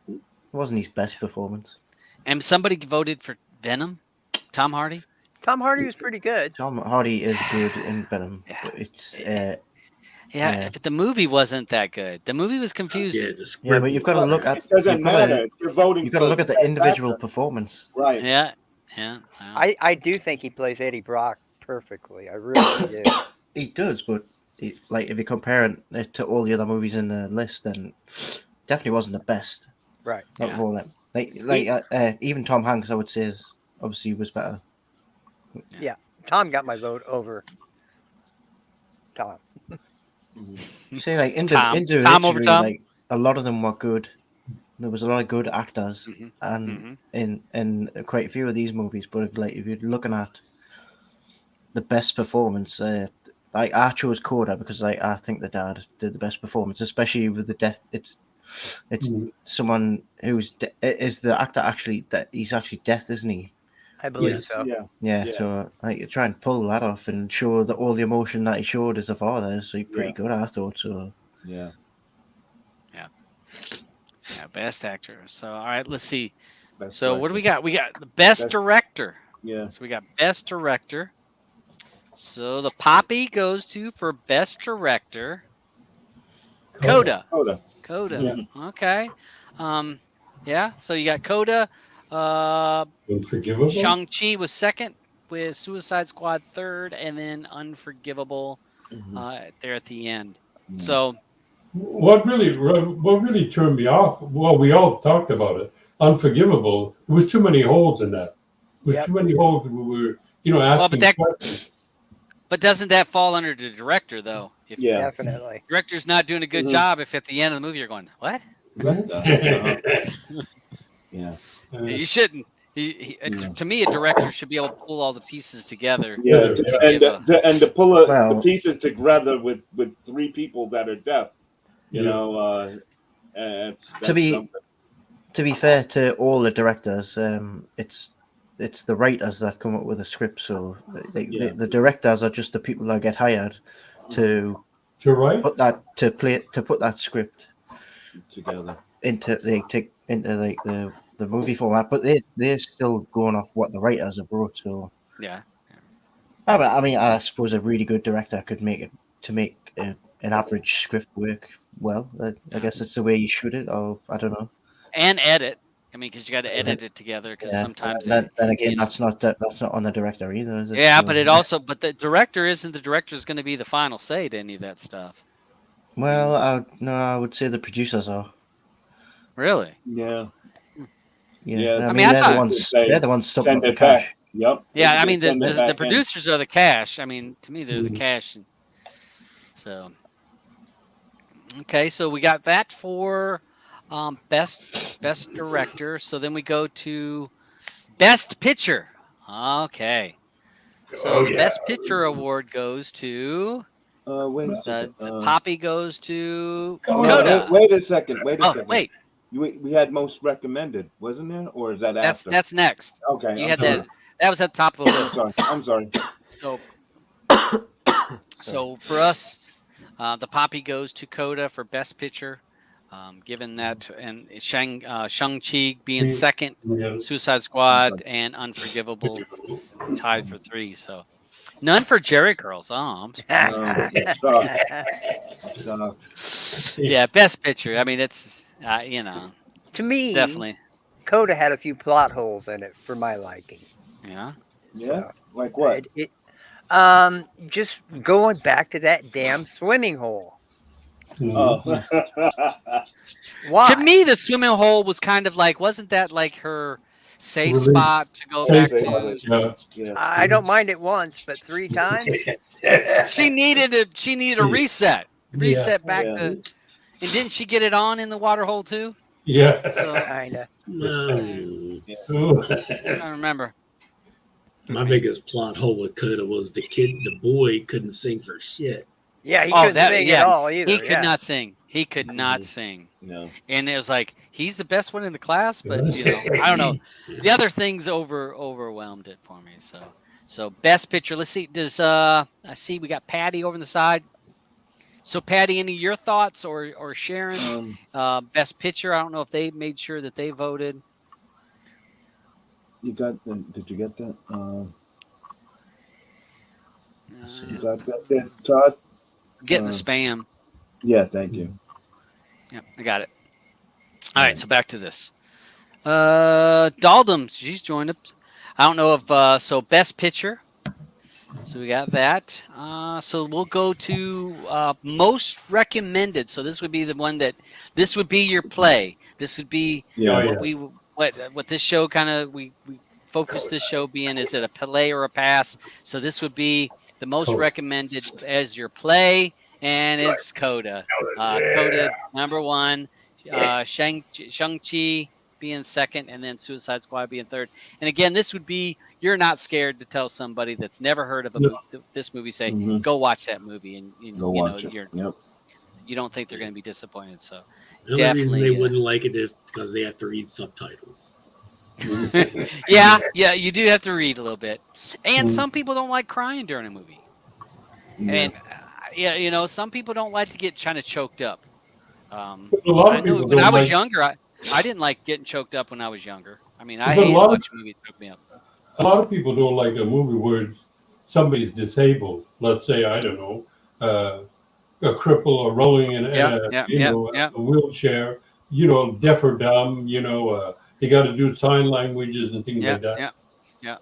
It wasn't his best performance.
And somebody voted for Venom, Tom Hardy.
Tom Hardy was pretty good.
Tom Hardy is good in Venom.
Yeah.
But it's
Yeah, but the movie wasn't that good. The movie was confusing.
yeah, but you've got to look at
It doesn't matter. You're voting.
you've got to
for
look at the
best
individual
actor.
performance.
Right.
Yeah. Wow.
I do think he plays Eddie Brock perfectly. I really do.
He does, but like if you compare it to all the other movies in the list, then definitely wasn't the best.
Right.
Not of all them. Even Tom Hanks, I would say, obviously was better.
Tom got my vote over Tom.
You say like
Tom.
individually,
Tom over Tom?
like a lot of them were good. There was a lot of good actors,
Mhm.
and in quite a few of these movies. But like, if you're looking at the best performance, like I chose Coda because I think the dad did the best performance, especially with the death. It's
Mm.
someone who's is the actor actually that he's actually deaf, isn't he?
I believe
Yes.
so.
Yeah.
Yeah,
Yeah.
so like you try and pull that off and show that all the emotion that he showed as a father is like, pretty
Yeah.
good, I thought. So
Yeah.
Yeah, best actor. So all right, let's see.
Best
So what do we
director.
got? We got the best
Best-
director.
Yeah.
So we got best director. So the Poppy goes to for best director. Coda.
Coda.
Coda.
Yeah.
Okay. Yeah. So you got Coda.
Unforgivable.
Shang-Chi was second, with Suicide Squad third, and then Unforgivable
Mhm.
there at the end.
Yeah.
So
What really turned me off? Well, we all talked about it. Unforgivable. There was too many holes in that. There was
Yep.
too many holes. We were, asking questions.
but doesn't that fall under the director though? If
Yeah.
Definitely.
director's not doing a good
Mhm.
job, if at the end of the movie you're going, what?
What the- Yeah.
You shouldn't.
Yeah.
To me, a director should be able to pull all the pieces together.
Yeah.
To
And
give a,
to pull the
Well-
pieces together with three people that are deaf. You
Yeah.
know, that's
to be
something.
to be fair to all the directors, it's the writers that come up with the script. So
Yeah.
the directors are just the people that get hired to
You're right.
put that script
Together.
into the movie format. But they're still going off what the writers have wrote. So
yeah.
I mean, I suppose a really good director could make an average script work well. I guess it's the way you shoot it, or I don't know.
And edit. I mean, because you got to edit it together. Because
Yeah.
sometimes
Then again,
you know-
that's not on the director either, is it?
yeah,
So-
but it also, but the director isn't the director's going to be the final say to any of that stuff.
Well, I would say the producers are.
Really?
Yeah.
Yeah,
Yeah.
I
I
mean,
mean, I
they're
thought-
the ones.
Say,
They're the ones sucking
send
up the
it back.
cash.
Yep.
Yeah, I
They
mean,
send it
the
back in.
producers are the cash. I mean, to me, they're the
Mhm.
cash. So, okay, so we got that for best director. So then we go to best picture. Okay, so
Oh,
the
yeah.
best picture award goes to
Wait a
the
second.
Poppy goes to
Coda.
Coda.
Wait a second. Wait a
Oh,
second.
wait,
We had most recommended, wasn't there, or is that after?
that's next.
Okay.
You
I'm
had
sorry.
that was at the top of the
I'm
list.
sorry. I'm sorry.
So
Sorry.
so for us, the Poppy goes to Coda for best picture. Given that, and Shang-Chi being second,
Yeah.
Suicide Squad and Unforgivable tied for 3. So none for Jerry Curls. Oh,
I'm shocked.
yeah, best picture. I mean, it's
To me,
definitely,
Coda had a few plot holes in it for my liking.
yeah.
Yeah.
So,
Like what?
Just going back to that damn swimming hole.
Oh.
Why?
To me, the swimming hole was kind of like, wasn't that like her safe
Relief.
spot to go
Safe
back
spot.
to?
Yeah.
Yeah.
I don't mind it once, but 3 times.
She needed a reset, back
Yeah.
to, and didn't she get it on in the water hole too?
Yeah.
So
Kinda.
No.
I remember.
My biggest plot hole with Coda was the boy couldn't sing for shit.
Yeah, he
Oh,
couldn't
that-
sing
yeah,
at all either.
He could
yeah.
not sing. He could not sing.
No.
And it was like, he's the best one in the class, but I don't know. The other things overwhelmed it for me. So best picture. Let's see. Does I see we got Patty over on the side. So Patty, any of your thoughts or Sharon? Best picture. I don't know if they made sure that they voted.
You got? Did you get that? You got that, there, Todd?
Getting the spam.
Yeah. Thank you.
Yep, I got it. All right, so back to this. Daldum, she's joined us. I don't know if so. Best picture. So we got that. So we'll go to most recommended. So this would be the one that this would be your play. This would be
Yeah.
what this show kind of we focus this show being, is it a play or a pass? So this would be the most recommended as your play, and it's Coda. Coda #1. Shang-Chi being second, and then Suicide Squad being third. And again, this would be you're not scared to tell somebody that's never heard of a movie, this movie, say
Mhm.
go watch that movie, and
Go
you know
watch it.
you
Yep.
don't think they're going to be disappointed. So
The only reason they
definitely,
wouldn't like it is because they have to read subtitles.
yeah, you do have to read a little bit, and
Mm.
some people don't like crying during a movie,
Yeah.
and some people don't like to get kind of choked up.
A lot
I
of
know
people
when I
don't
was
like.
younger, I didn't like getting choked up when I was younger. I mean, I
But
hated watching movies that choke me up.
a lot of people don't like a movie where somebody's disabled. Let's say, I don't know, a cripple or rolling in
Yeah,
a
yeah, yeah, yeah,
a wheelchair. Deaf or dumb. They got to do sign languages and things
yeah,
like that.
yeah, yeah,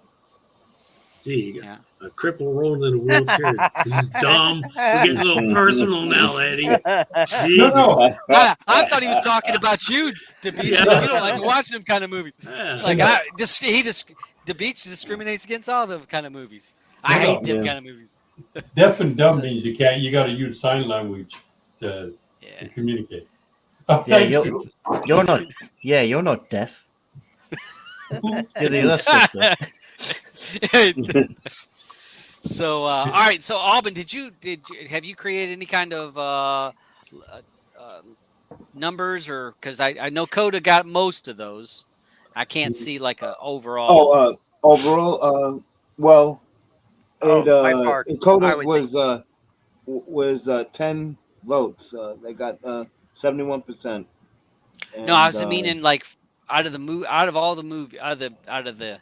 See, you
yeah.
got a cripple rolling in a wheelchair. He's dumb. We're getting a little personal now, Eddie.
No, no.
I thought he was talking about you, DeBeach.
Yeah.
Like, you don't like to watch them kind of movies.
Yeah.
Like DeBeach discriminates against all them kind of movies. I
No,
hate
no.
them
Yeah.
kind of movies.
Deaf and dumb
So,
means you can't. You got to use sign language to
yeah.
communicate. Oh,
Yeah,
thank
you're
you.
you're not. Yeah, you're not deaf. You're the other stuff though.
So all right. So Alban, have you created any kind of numbers, or because I know Coda got most of those. I can't see like a overall.
Oh, overall, well,
My part,
Coda
I would think.
was 10 votes. They got 71%.
No, I
And
was meaning like out of the movie, out of all the movie, out of the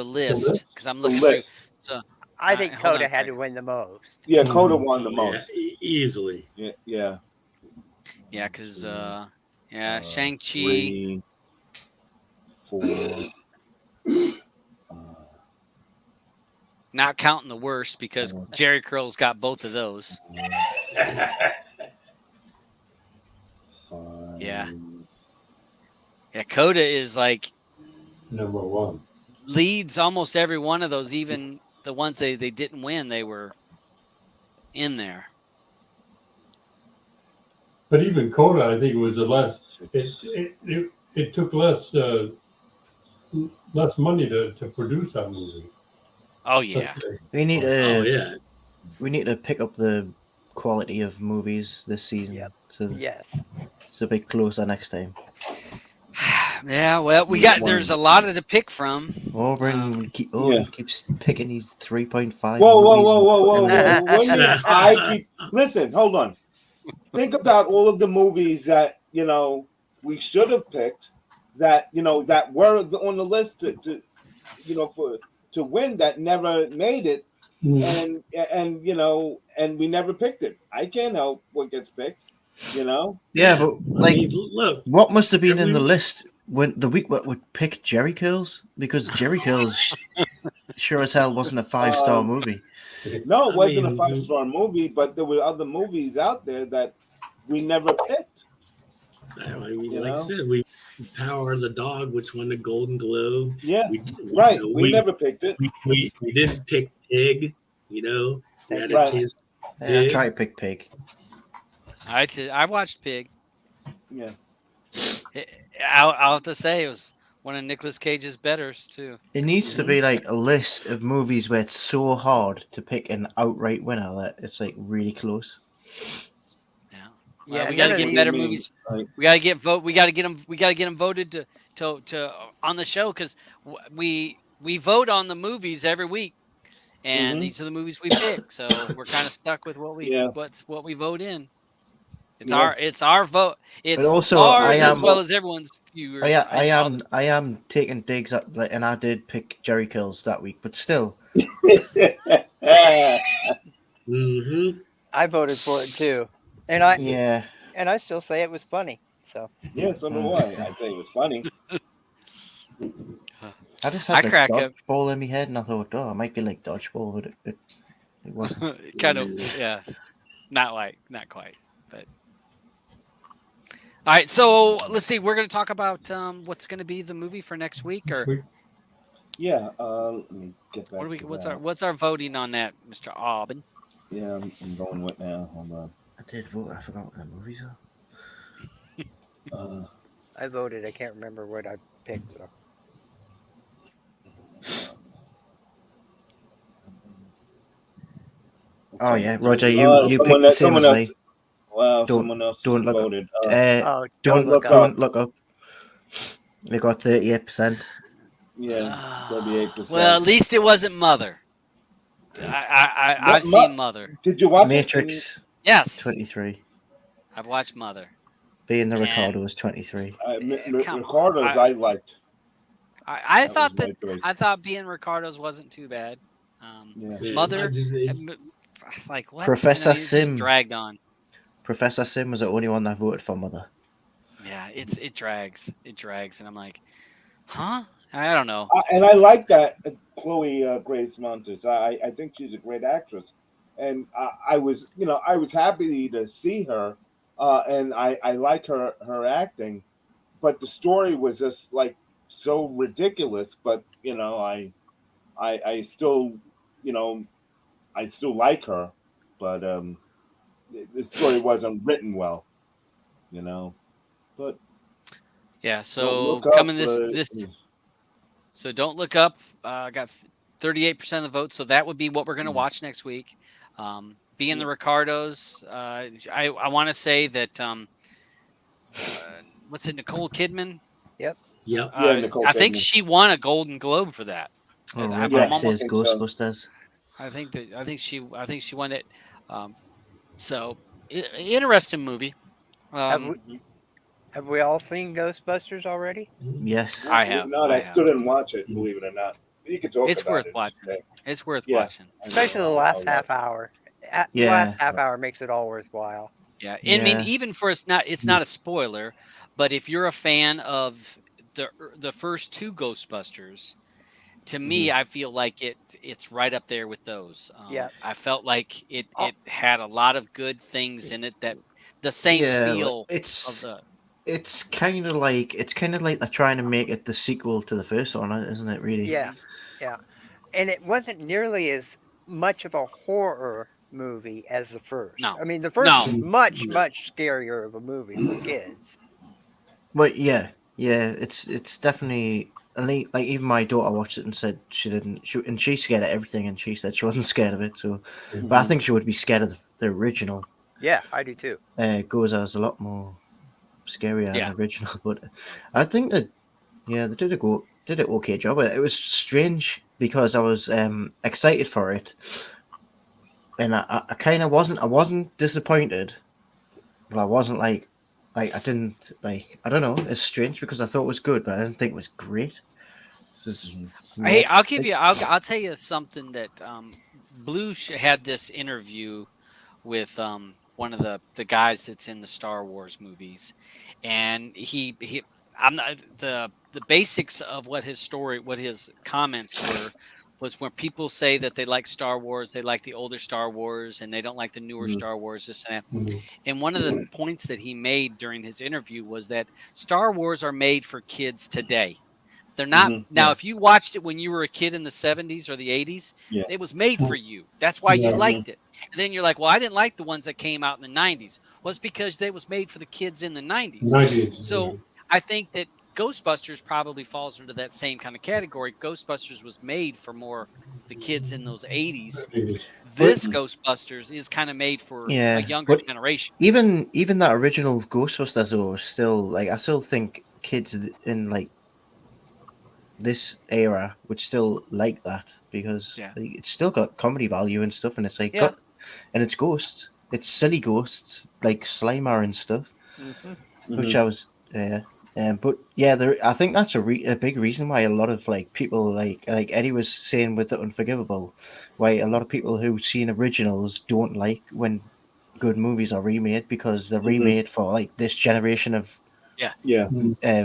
list, because I'm
the
looking through.
list,
So
I think
hold on
Coda
a
had to
second.
win the most.
yeah, Coda
Mhm.
won the
Yeah,
most.
easily.
Yeah.
Yeah, because
Uh,
Shang-Chi.
3, 4. Uh,
Not counting the worst, because Jerry Curl's got both of those.
5.
Yeah. Yeah, Coda is like
Number one.
leads almost every one of those, even the ones they didn't win, they were in there.
But even Coda, I think it was
Six.
it took less money to produce that movie.
Oh yeah.
We need
Oh
to
yeah.
we need to pick up the quality of movies this season.
Yep.
So
Yes.
it's a bit closer next time.
Yeah, well, there's a lot to pick from.
Auburn
Yeah.
keeps picking these 3.5
Whoa,
movies.
whoa, whoa,
and
whoa,
putting them
whoa!
in.
What do you mean I keep? Listen, hold on. Think about all of the movies that we should have picked, that that were on the list to win, that never made it, and and we never picked it. I can't help what gets picked.
Yeah, but
I mean, look.
what must have been in the
every-
list when the week what would pick Jerry Curls? Because Jerry Curls sure as hell wasn't a 5-star movie.
No, it
I
wasn't
mean,
a 5-star movie, but there were other movies out there that we never picked.
I mean,
You
like I
know?
said, we Power of the Dog, which won the Golden Globe.
Yeah,
We
right. We never picked it.
we didn't pick Pig. We had a
Right.
chance.
Yeah, I try to pick Pig.
I watched Pig.
Yeah.
I'll have to say it was one of Nicolas Cage's betters too.
It needs to be like a list of movies where it's so hard to pick an outright winner that it's like really close.
Yeah.
Yeah,
Well, we
none
got to
of
get
these-
better
What do you mean?
movies.
Like,
We got to get vote. We got to get them. We got to get them voted to on the show, because we vote on the movies every week, and
Mhm.
these are the movies we pick. So we're kind of stuck with what
Yeah.
what we vote in. It's
Yeah.
our vote. It's
also,
ours
I
as
am-
well as everyone's viewers.
I am taking digs at, like, and I did pick Jerry Kills that week, but still,
Mm-hmm.
I voted for it too, and I
yeah.
still say it was funny. So
Yeah, so do I. I'd say it was funny.
I just
I
had the
crack up.
dodgeball in my head, and I thought, oh, it might be like dodgeball, but it wasn't.
Kind of, yeah. Not quite, but. All right, so let's see. We're going to talk about what's going to be the movie for next week, or
Yeah. Let me get back.
what's our voting on that, Mr. Aubin?
Yeah, I'm going with now. Hold on.
did vote. I forgot what the movies are.
I voted. I can't remember what I picked though.
Oh yeah, Roger, you picked the same as me.
Wow,
Don't-
someone else
don't look up.
voted.
Oh,
Don't look
don't look up. They got 38%.
Yeah, 38%.
Well, at least it wasn't Mother. I've seen Mother.
Did you watch
Matrix
Yes,
23.
I've watched Mother.
Being the
And-
Ricardo was 23.
it?
Come on.
Ricardo's I liked.
I
That
thought
was my
that
choice.
I thought being Ricardo's wasn't too bad.
Yeah.
Man,
Mother,
I just,
it's like what?
Professor
it just
Sim.
dragged on.
Professor Sim was the only one that voted for Mother.
Yeah, it drags, and I'm like, huh? I don't know.
And I like that Chloe Grace Montez. I think she's a great actress, and I was happy to see her, and I like her acting, but the story was just like so ridiculous. But I still I still like her, but the story wasn't written well, you know. But
Yeah,
don't
so
look up.
coming this so don't look up. Got 38% of the vote, so that would be what we're going to watch next week. Being the Ricardos, I want to say that what's it, Nicole Kidman?
Yep.
yep.
Yeah, Nicole
I think
Kidman.
she won a Golden Globe for that.
Oh,
I'm
Roger
almost.
says
think so.
Ghostbusters.
I think she won it. So interesting movie.
Have we all seen Ghostbusters already?
Yes.
I have.
No,
I
I still
have.
didn't watch it. Believe it or not, you can talk
It's
about
worth
it.
watching.
Okay.
It's worth
Yeah.
watching.
Especially the last half hour. The
Yeah.
last half hour makes it all worthwhile.
Yeah, I mean,
Yeah.
even for it's not a spoiler, but if you're a fan of the first two Ghostbusters, to me, I feel like it's right up there with those.
Yeah.
I felt like it had a lot of good things in it that the same
Yeah,
feel of
it's
the.
it's kind of like they're trying to make it the sequel to the first one, isn't it? Really?
Yeah. Yeah. And it wasn't nearly as much of a horror movie as the first.
No.
I mean, the first
No.
is much, much scarier of a movie for kids.
But yeah, it's definitely. And like even my daughter watched it and said she didn't. And she's scared of everything, and she said she wasn't scared of it. So, but I think she would be scared of the original.
Yeah, I do too.
Goza is a lot more scarier
Yeah.
than the original, but I think that they did an okay job. It was strange because I was excited for it, and I kind of wasn't. I wasn't disappointed, but I wasn't like I didn't like. I don't know. It's strange because I thought it was good, but I didn't think it was great. This is
Hey, I'll give you. I'll tell you something that Blue had this interview with one of the guys that's in the Star Wars movies, and he I'm not the basics of what his comments were was when people say that they like Star Wars, they like the older Star Wars, and they don't like the newer Star Wars. This and that. And one of the points that he made during his interview was that Star Wars are made for kids today. They're not now. If you watched it when you were a kid in the 70s or the 80s, it was made for you. That's why you liked it. And then you're like, well, I didn't like the ones that came out in the 90s. Well, it's because they was made for the kids in the 90s. So I think that Ghostbusters probably falls into that same kind of category. Ghostbusters was made for more the kids in those 80s. This Ghostbusters is kind of made for a younger generation.
Even that original Ghostbusters though was still like I still think kids in like this era would still like that because like, it's still got comedy value and stuff, and it's like and it's ghosts, it's silly ghosts like Slimer and stuff, which I was but yeah, I think that's a big reason why a lot of like people like Eddie was saying with the Unforgivable, why a lot of people who've seen originals don't like when good movies are remade because they're remade for like this generation of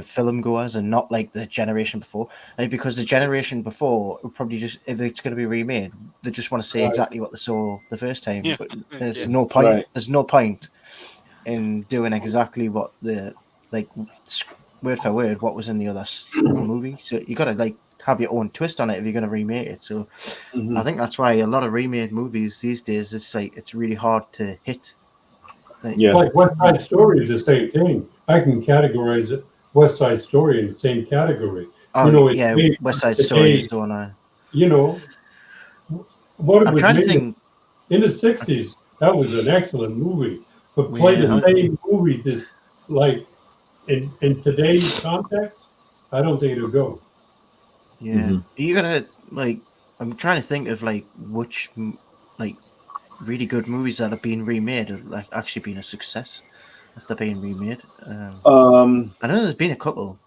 film goers and not like the generation before. Like because the generation before would probably just if it's going to be remade, they just want to say exactly what they saw the first time. But there's no point. Right. There's no point in doing exactly what the like word for word what was in the other movie. So you got to like have your own twist on it if you're going to remake it. So I think that's why a lot of remade movies these days it's like it's really hard to hit
Yeah.
Like West Side Story is the same thing. I can categorize it West Side Story in the same category.
Oh
It's
yeah,
made
West Side Story is
today.
the one I.
You know what it
I'm
was
trying to
made
think.
in the '60s. That was an excellent movie. But play the
Yeah,
same movie this like in today's context, I don't think it'll go.
yeah.
Mhm.
Are you gonna like? I'm trying to think of like which like really good movies that have been remade have like actually been a success after being remade.
Um.
I know there's been a couple.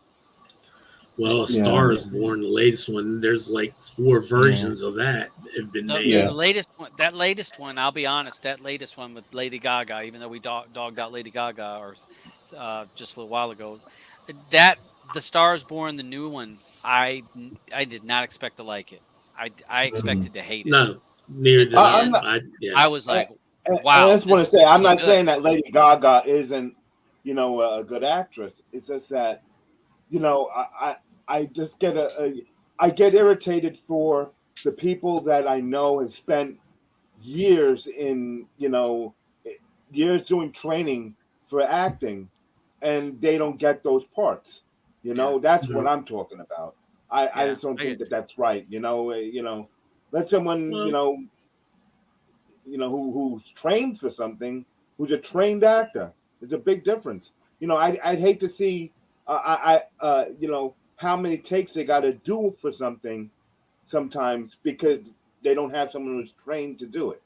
Well, A
Yeah.
Star is Born, the latest one. There's like 4
Yeah,
versions of that have been
The,
made.
the
Yeah.
latest one, that latest one, I'll be honest, that latest one with Lady Gaga, even though we dogged out Lady Gaga or just a little while ago, that The Stars Born, the new one, I did not expect to like it. I
Mhm.
expected to hate it,
No, neither
and to
did
the
I.
I'm
end,
not.
I yeah.
I was
I,
like,
I
wow,
just want
this
to
is
say, I'm
really
not
good.
saying that Lady Gaga isn't, a good actress. It's just that, I just I get irritated for the people that I know have spent years in, years doing training for acting, and they don't get those parts.
Yeah,
That's what
Mhm.
I'm talking about. I
yeah,
just don't
I
think
get
that
you.
that's right. Let someone,
Well,
who's trained for something, who's a trained actor. There's a big difference. I'd hate to see, how many takes they got to do for something sometimes because they don't have someone who's trained to do it.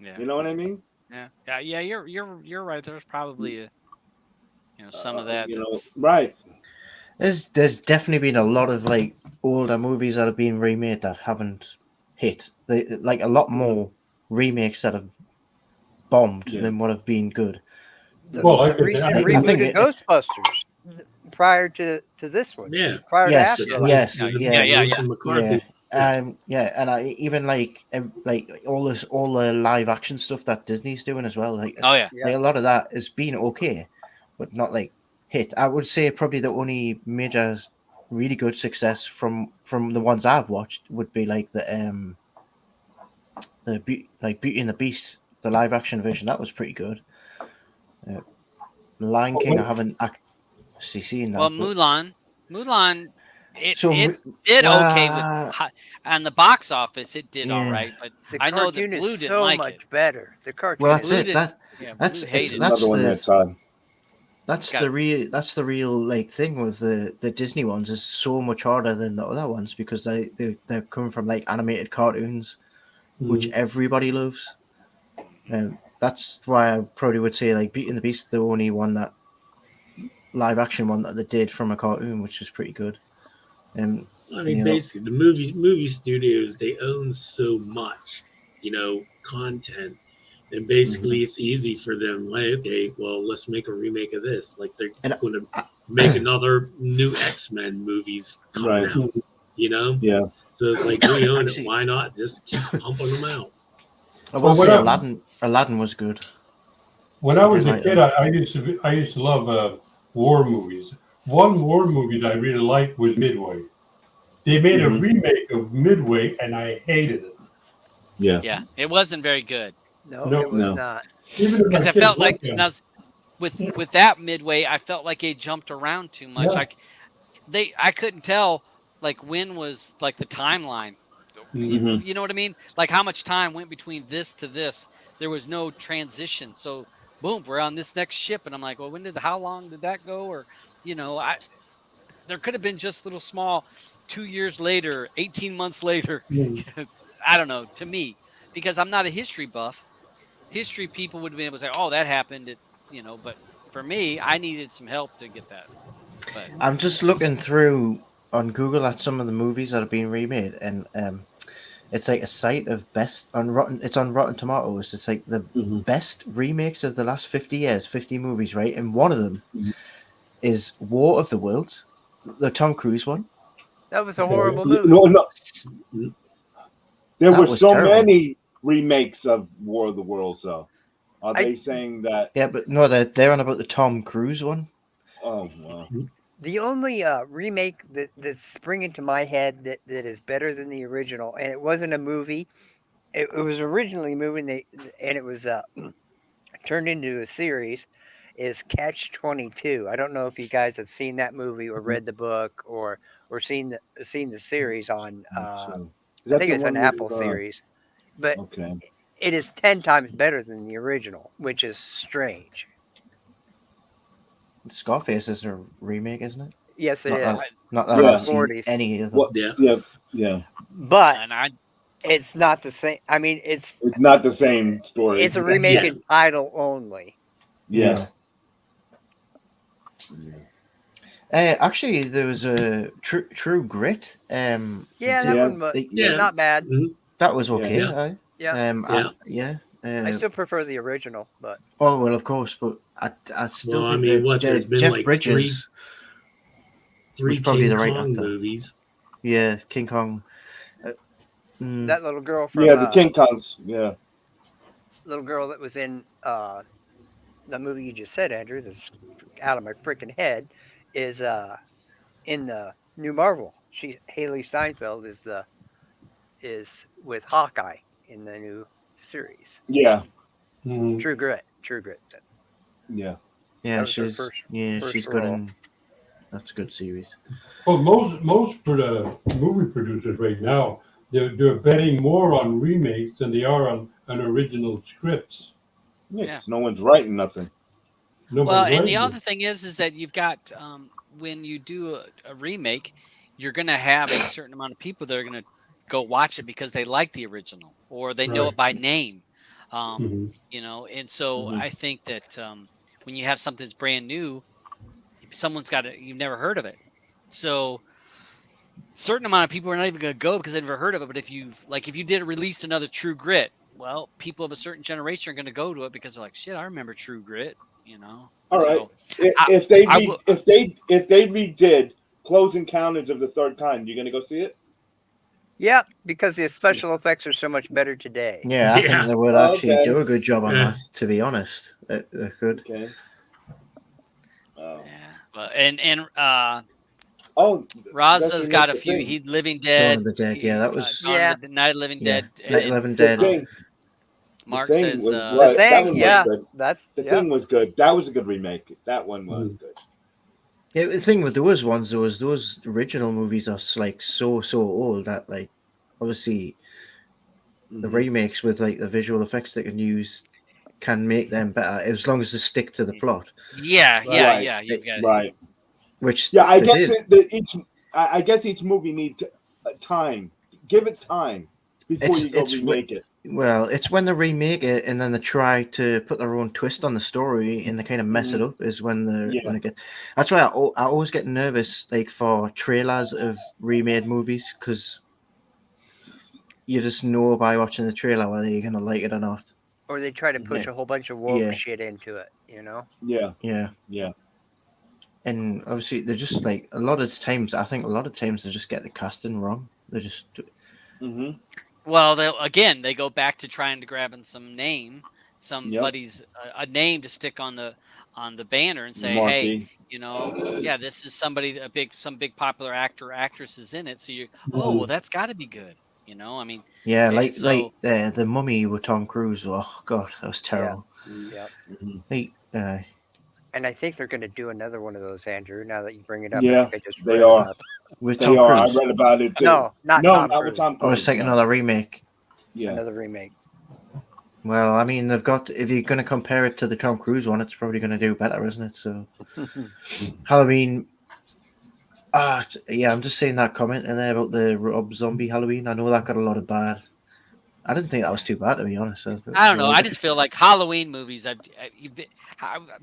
Yeah,
You know what I mean?
yeah. You're right. There's probably some of that that's
Right.
there's definitely been a lot of like older movies that have been remade that haven't hit. They like a lot more remakes that have bombed
Yeah.
than what have been good.
mhm.
Well,
The recent
I
reboot
think
of Ghostbusters prior to this one,
Yeah.
prior to
yes,
Afterlife.
yeah,
yeah,
yeah.
Melissa
yeah,
McCarthy. Yeah.
yeah, and I even like all the live action stuff that Disney's doing as well.
Oh yeah,
Like
Yeah.
a lot of that has been okay, but not like hit. I would say probably the only major really good success from the ones I've watched would be like like Beauty and the Beast, the live action version. That was pretty good. Uh, Lion King, I haven't actually seen
well,
that, but
Mulan,
so
it did okay with
well,
on the box office. It did all
yeah.
right, but
The
I know that
cartoon is
Blue didn't
so
like it.
much better. The
Well,
cartoon
that's
is
Blue
it.
didn't. Yeah, Blue
It's
hated it.
another one that's
That's
Got
that's the real like thing with the Disney ones is so much harder than the other ones because they're coming from like animated cartoons which
Mhm.
everybody loves. That's why I probably would say like Beauty and the Beast the only one that live action one that they did from a cartoon which is pretty good. Um,
I mean,
you know,
basically, the movie studios, they own so much, content, and
Mhm.
basically it's easy for them. Like, okay, well, let's make a remake of this. Like they're
and
going to
I,
make another new X-Men movies coming
Right.
out. You know,
Yeah.
so it's like we own it.
actually
Why not just keep pumping them out?
I will
Well,
say Aladdin was good.
when I
I did
was a
like
kid,
that.
I used to love war movies. One war movie that I really liked was Midway. They made a
Hmm.
remake of Midway, and I hated it.
Yeah.
yeah, it wasn't very good
no,
No,
it was
No.
not.
even if
because
my
I
kids
felt like
liked them.
now with that Midway, I felt like it jumped around too much.
Yeah.
I couldn't tell like when was like the timeline.
Mhm.
Hmm.
You know what I mean? Like how much time went between this to this? There was no transition. So boom, we're on this next ship, and I'm like, well, how long did that go? Or I there could have been just little small 2 years later, 18 months later.
Mhm.
I don't know. To me, because I'm not a history buff, history people would have been able to say, oh, that happened. But for me, I needed some help to get that. But
I'm just looking through on Google at some of the movies that have been remade and it's like a site of best on Rotten. It's on Rotten Tomatoes. It's like the
Hmm.
best remakes of the last 50 years, 50 movies, right? And one of them is War of the Worlds, the Tom Cruise one.
That was a
Okay.
horrible
No,
movie.
no. There were
That was
so
terrible.
many remakes of War of the Worlds, though. Are
I
they saying that?
Yeah, but no, they're on about the Tom Cruise one.
Oh, well.
The only remake that's springing to my head that is better than the original, and it wasn't a movie. It was originally a movie, and it was turned into a series is Catch-22. I don't know if you guys have seen that movie or read the book or seen the series on.
So, is
I
that
think
the
it's an
one
Apple
with?
series, but
Okay.
it is 10 times better than the original, which is strange.
Scarface is a remake, isn't it?
Yes, it
Not
is.
that, not that
From the
I've
Yeah.
seen
40s.
any of them.
What?
Yeah.
Yeah. Yeah.
But
And I
it's not the same. I mean,
It's not the same story.
it's a remake
Yeah.
in title only.
Yeah.
Actually, there was a True Grit.
Yeah,
did-
that
Yeah.
one was
they-
Yeah.
not bad.
Mhm.
that was
Yeah.
okay.
Yeah.
aye.
Yeah,
Yeah.
Yeah.
I still prefer the original, but
Oh well, of course, but I still
Well, I
think
mean,
that
there's been
Jeff
like
Bridges was
three
probably
King
the right
Kong
actor.
movies.
Yeah, King Kong. Mm,
that little girl
Yeah.
from
The King Kongs. Yeah.
little girl that was in the movie you just said, Andrew, that's out of my freaking head, is in the new Marvel. She Haley Steinfeld is with Hawkeye in the new series.
Yeah.
Mhm.
True Grit. True Grit.
Yeah.
yeah,
That was her
she's
first
good
role.
in. That's a good series.
Well, most movie producers right now, they're betting more on remakes than they are on original scripts.
Yeah.
Yeah.
'Cause no one's writing nothing.
Well,
Nobody's
and the
writing
other
it.
thing is that you've got when you do a remake, you're going to have a certain amount of people that are going to go watch it because they like the original or they know
Right.
it by name.
hmm
And so
Mhm.
I think that when you have something that's brand new, someone's got it, you've never heard of it. So certain amount of people are not even going to go because they've never heard of it. But if you did release another True Grit, well, people of a certain generation are going to go to it because they're like, shit, I remember True Grit.
All right.
So I,
If they
I will.
redid Close Encounters of the Third Kind, you gonna go see it?
Yeah, because the special effects are so much better today.
Yeah, I think
Yeah.
they would
Oh,
actually
okay.
do a good job on
Yeah.
that. To be honest, they could.
Okay. Oh.
Yeah, but and
Oh, that's
Raza's
remake
got a
the
few.
thing.
He Living
Dawn
Dead.
of the Dead. Yeah, that was.
Dawn of
Yeah,
the Night of the Living
Yeah,
Dead,
Night
and
Living
The
Dead.
thing. The
Mark
thing
says
was
the
what that
thing.
one
Yeah,
was good.
that's
The
yeah.
thing was good. That was a good remake. That one was good.
Yeah, the thing with those ones, those original movies are like so old that like obviously the
Mhm.
remakes with like the visual effects they can use can make them better as long as they stick to the plot,
yeah,
Right.
Right.
You've got
Right.
which
Yeah, I
they
guess
did.
I guess each movie needs time. Give it time before you go
It's
remake it.
well, it's when they remake it and then they try to put their own twist on the story and they kind of mess it
Mhm.
up is when
Yeah.
it gets. That's why I always get nervous like for trailers of remade movies because you just know by watching the trailer whether you're gonna like it or not.
Or they try to push
Yeah,
a whole bunch of woke
yeah,
shit into it. You know.
Yeah.
yeah.
Yeah.
And obviously they're just like a lot of times. I think a lot of times they just get the casting wrong. They just
Mm-hmm.
well, they go back to trying to grabbing
Yep.
somebody's a name to stick on the banner and
The
say, hey,
marquee.
yeah, this is somebody some big popular actor or actress is in it. So oh well,
Mhm.
that's got to be good. I mean,
yeah,
so
the Mummy with Tom Cruise. Oh God, that was
Yeah.
terrible.
Yep.
Mm-hmm.
Like,
And I think they're going to do another one of those, Andrew. Now that you bring it up, I
Yeah,
think I just
they
read it
are.
up.
with
They
Tom
are. I
Cruise.
read about it too.
No, not
No,
Tom
not with
Cruise.
Tom
I was
Cruise.
thinking
No.
another remake.
Yeah.
Another remake.
Well, I mean, they've got if you're going to compare it to the Tom Cruise one, it's probably going to do better, isn't it? So Halloween. Yeah, I'm just saying that comment in there about the Rob Zombie Halloween. I know that got a lot of bad. I didn't think that was too bad, to be honest.
I don't know. I just feel like Halloween movies. I've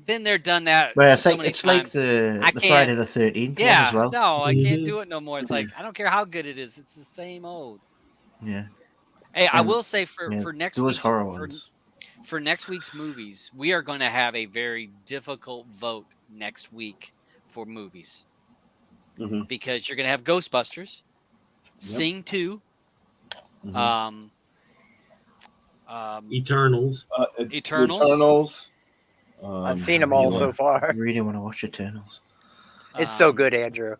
been there, done that
Well,
so many
it's like
times. I
the
can't.
Friday the 13th one as
Yeah,
well.
no, I can't
Mhm.
do it no more. It's like I don't care how good it is. It's the same old.
Yeah,
Hey, I
and
will say
yeah,
for next
those
week's
horror ones.
for next week's movies, we are going to have a very difficult vote next week for movies
Mm-hmm.
because you're going to have Ghostbusters,
Yep.
Sing 2,
Mm-hmm.
um,
Eternals.
Eternals,
Eternals.
I've seen them all
really
so
want
far.
really want to watch Eternals.
It's so
um,
good, Andrew.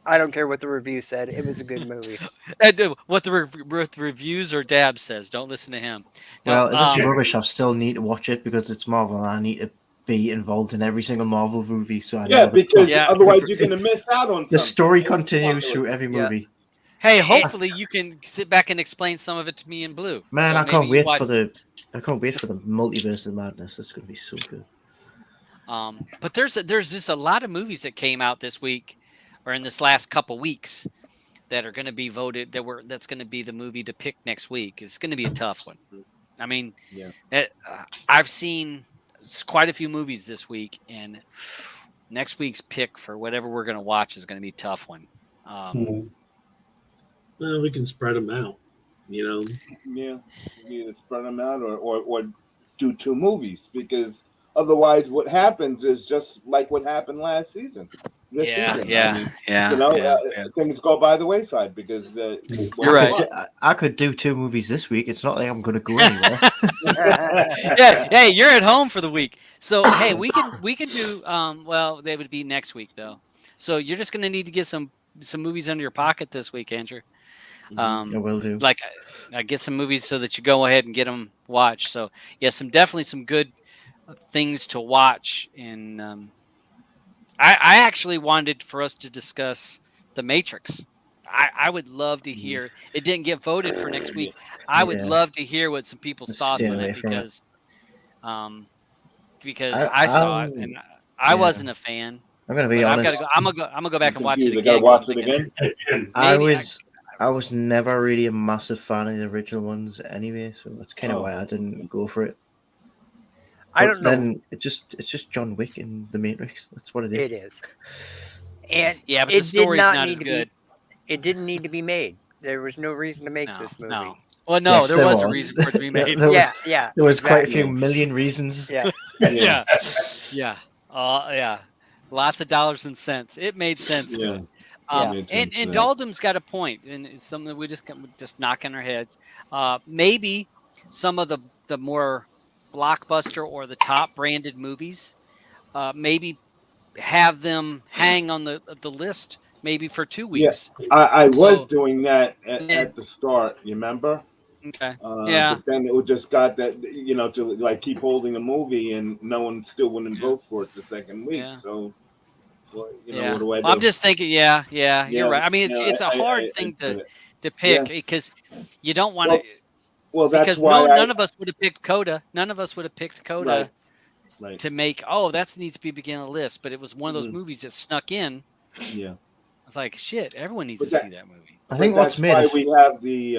I don't care what the review said. It was a good movie.
And what the reviews or Dab says. Don't listen to him. No,
Well, if it's rubbish, I still need to watch it because it's Marvel. And I need to be involved in every single Marvel movie, so I
Yeah,
know
because
Yeah.
otherwise you're going to miss out on
the
something.
story
And you want
continues
to-
through every
Yeah.
movie.
Hey,
It-
hopefully you can sit back and explain some of it to me in blue.
Man,
So
I
maybe
can't
you
wait
watch-
for the multiverse of madness. It's going to be so good.
But there's just a lot of movies that came out this week or in this last couple weeks that are going to be voted that's going to be the movie to pick next week. It's going to be a tough one. I mean,
Yeah.
I've seen quite a few movies this week, and next week's pick for whatever we're going to watch is going to be a tough one.
Well, we can spread them out. You know,
Yeah, you either spread them out or do two movies, because otherwise what happens is just like what happened last season. This season, I mean, things go by the wayside because
You're right.
I could do two movies this week. It's not like I'm going to go anywhere.
Yeah, hey, you're at home for the week, so hey, we can do. Well, they would be next week though, so you're just going to need to get some movies under your pocket this week, Andrew.
I will do.
Like get some movies so that you go ahead and get them watched. So yeah, definitely some good things to watch. And I actually wanted for us to discuss The Matrix. I would love to hear. It didn't get voted for next week. I would love to hear what some people's thoughts on it because I saw it and I wasn't a fan.
I'm going to be honest.
I'm gonna go back and watch it
I
again.
gotta watch it again.
I was never really a massive fan of the original ones anyway, so that's kind of why I didn't go for it.
I don't know.
Then it's just John Wick in The Matrix. That's what it is.
It is. And
yeah, but the story's not as good.
It didn't need to be made. There was no reason to make this movie.
No. Well, no, there was a reason for it to be made.
There
was quite a few million reasons.
Yeah.
Yeah. Lots of dollars and cents. It made sense to it. And Dalton's got a point, and it's something that we just knock on our heads. Maybe some of the more blockbuster or the top branded movies, maybe have them hang on the list maybe for 2 weeks.
Yeah, I was doing that at the start. You remember?
Okay.
But then it just got that to like keep holding a movie, and no one still wouldn't vote for it the second week. Yeah. So. Well, what do I do?
I'm just thinking, you're right. I mean, it's a hard thing to pick because you don't want to.
Well, that's
because
why
none of us would have picked Coda. None of us would have picked Coda to make. Oh, that needs to be beginning of the list. But it was one of those movies that snuck in.
Yeah,
it's like shit. Everyone needs to see that movie.
I think
that's why we have the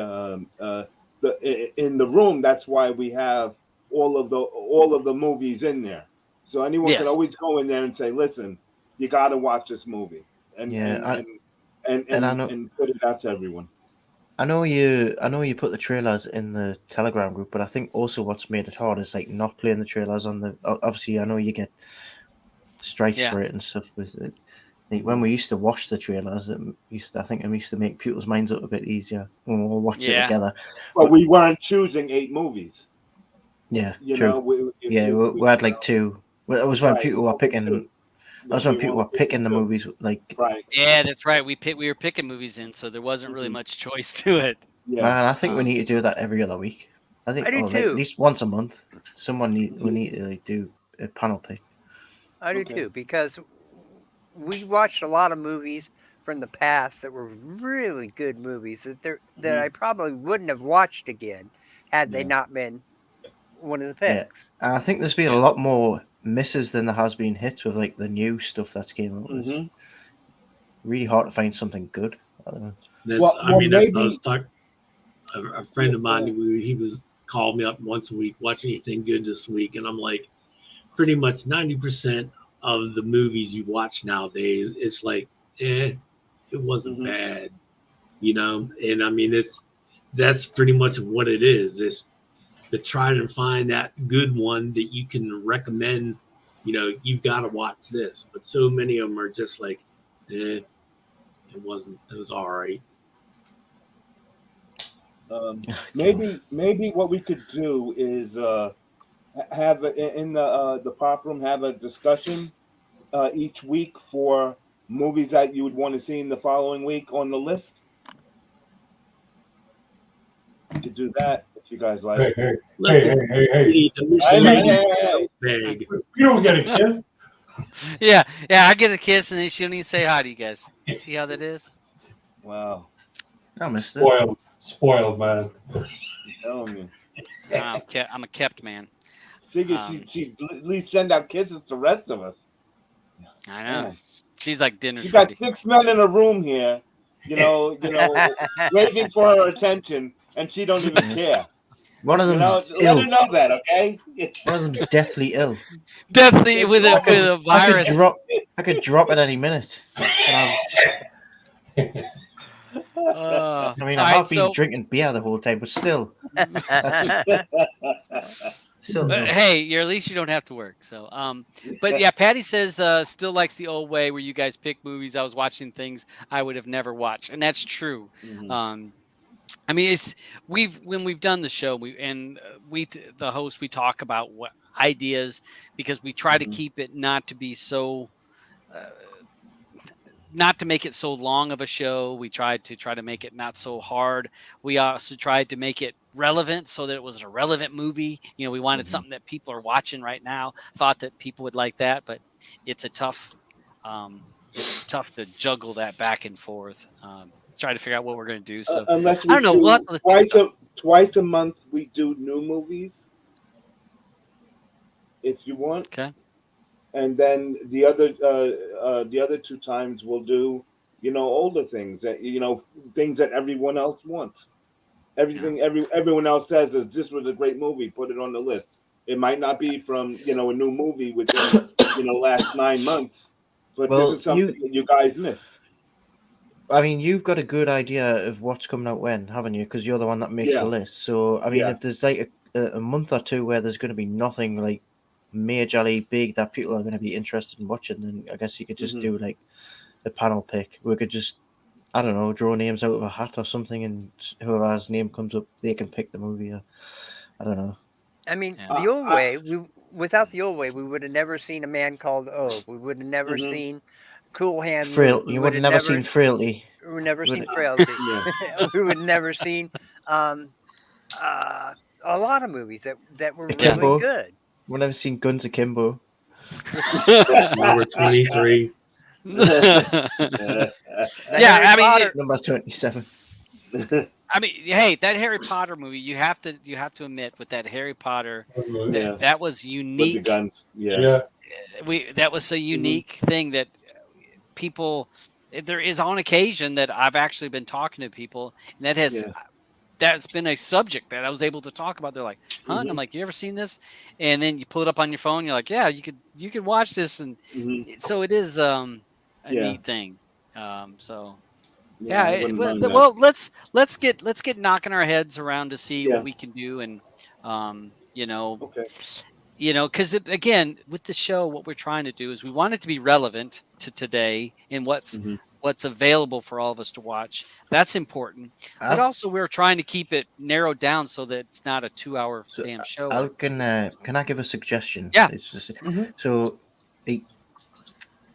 in the room. That's why we have all of the movies in there. So anyone can always go in there and say, "Listen, you got to watch this movie," and put it out to everyone.
I know you put the trailers in the Telegram group, but I think also what's made it hard is like not playing the trailers on the. Obviously, I know you get strikes for it and stuff with it. Like when we used to watch the trailers, it used to make people's minds up a bit easier when we watch it together.
But we weren't choosing 8 movies.
Yeah, true. We had like 2. It was when people were picking. That's when people were picking the movies, like
Yeah, that's right. We were picking movies in, so there wasn't really much choice to it.
Yeah.
Man, I think we need to do that every other week. I think
do too.
Like, at least once a month. We need to like do a panel pick.
I do too, because we watched a lot of movies from the past that were really good movies that I probably wouldn't have watched again had they not been one of the picks.
I think there's been a lot more misses than there has been hits with like the new stuff that's came out. It's really hard to find something good.
I was talking. A friend of mine, he called me up once a week, watch anything good this week, and I'm like, pretty much 90% of the movies you watch nowadays, it's like, it wasn't bad, and I mean that's pretty much what it is. It's to try and find that good one that you can recommend, you've got to watch this. But so many of them are just like, it was all right.
Maybe what we could do is have in the pop room, have a discussion each week for movies that you would want to see in the following week on the list. You could do that if you guys like.
Hey, hey,
Let
hey,
us
hey, hey, hey.
eat the
Hey, hey,
miscellaneous
hey, hey.
bag.
You don't get a kiss.
Yeah, I get a kiss and then she don't even say hi to you guys. See how that is?
Wow,
I missed it.
Spoiled, man.
I'm telling you.
I'm a kept man.
Figure
Um,
she at least send out kisses to the rest of us.
I know.
Man,
She's like
she
dinner's
got
ready.
6 men in a room here, raving for her attention, and she don't even care.
One of them's
Let her
ill.
know that, okay?
One of them's deathly ill.
Definitely with
I
a
could, I could
virus.
drop. I could drop at any minute. And
All
I mean, I
right,
have been
so
drinking beer the whole time, but still, that's still no.
hey, at least you don't have to work. So, but yeah, Patty says still likes the old way where you guys pick movies. I was watching things I would have never watched, and that's true.
Mhm.
I mean, it's when we've done the show, the host, we talk about what ideas because we try to
Mhm.
keep it not to be so. Uh, not to make it so long of a show. We tried to make it not so hard. We also tried to make it relevant so that it was a relevant movie. We wanted
Mhm.
something that people are watching right now. Thought that people would like that, but it's a tough um, it's tough to juggle that back and forth. Try to figure out what we're going to do. So
Unless
I
we
don't know. We'll have
do
to,
twice a month, we do new movies if you want,
okay.
and then the other two times we'll do older things that things that everyone else wants.
Yeah.
Everyone else says that this was a great movie. Put it on the list. It might not be from a new movie within last 9 months, but this
Well,
is something that you guys missed.
I mean, you've got a good idea of what's coming out when, haven't you? Because you're the one that makes the
Yeah,
list. So, I mean,
yeah.
if there's like a month or two where there's going to be nothing like majorly big that people are going to be interested in watching, then I guess you could just
Hmm.
do like a panel pick. We could just, I don't know, draw names out of a hat or something, and whoever's name comes up, they can pick the movie. Or, I don't know.
I mean,
Yeah.
the old
I,
way, without the old way, we would have never seen A Man Called Ove. We would have never
hmm.
seen Cool Hand Luke.
Frail. You would have never seen Frailty.
We would never
Would
seen
it?
Frailty.
Yeah.
We would never seen um, uh, a lot of movies that were
Yeah.
really
Akimbo.
good.
We've never seen Guns Akimbo.
Number 23.
Yeah.
The Harry
I mean,
Potter.
Number 27.
hey, that Harry Potter movie, you have to admit with that Harry Potter,
Yeah.
that was
With the
unique.
guns. Yeah.
Yeah.
That was a
Hmm.
unique thing that people. There is on occasion that I've actually been talking to people, and
Yeah.
that's been a subject that I was able to talk about. They're like, "Huh?" And I'm
Hmm.
like, "You ever seen this?" And then you pull it up on your phone. You're like, "Yeah, you could watch this," and
Hmm.
so it is a
Yeah.
neat thing. So
Yeah.
yeah,
I wouldn't mind that.
well, let's get knocking our heads around to see what
Yeah.
we can do, and um, you know,
Okay.
because again, with the show, what we're trying to do is we want it to be relevant to today and
Hmm.
what's available for all of us to watch. That's important, but
I've
also we're trying to keep it narrowed down so that it's not a 2 hour
so
damn show.
I can I give a suggestion?
Yeah,
It's just
Hmm.
so i-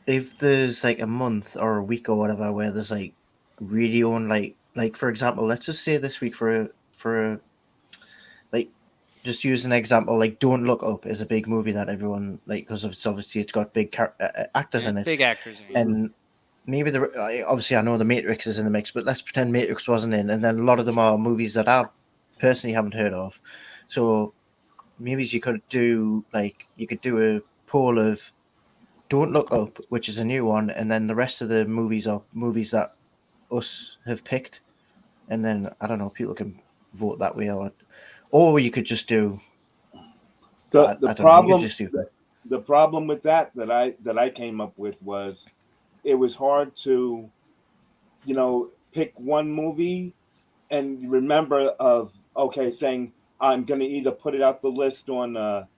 if there's like a month or a week or whatever where there's like really on like for example, let's just say this week for like just use an example like Don't Look Up is a big movie that everyone like because it's got big actors
yeah,
in
it's
it,
big actors. Yeah.
Hmm.
and maybe obviously I know the Matrix is in the mix, but let's pretend Matrix wasn't in, and then a lot of them are movies that I personally haven't heard of. So maybe you could do a poll of Don't Look Up, which is a new one, and then the rest of the movies are movies that us have picked, and then I don't know, people can vote that way, or you could just do
The
I don't know, you could
problem
just do
the problem with that I came up with was it was hard to pick one movie and remember of okay saying I'm going to either put it out the list on a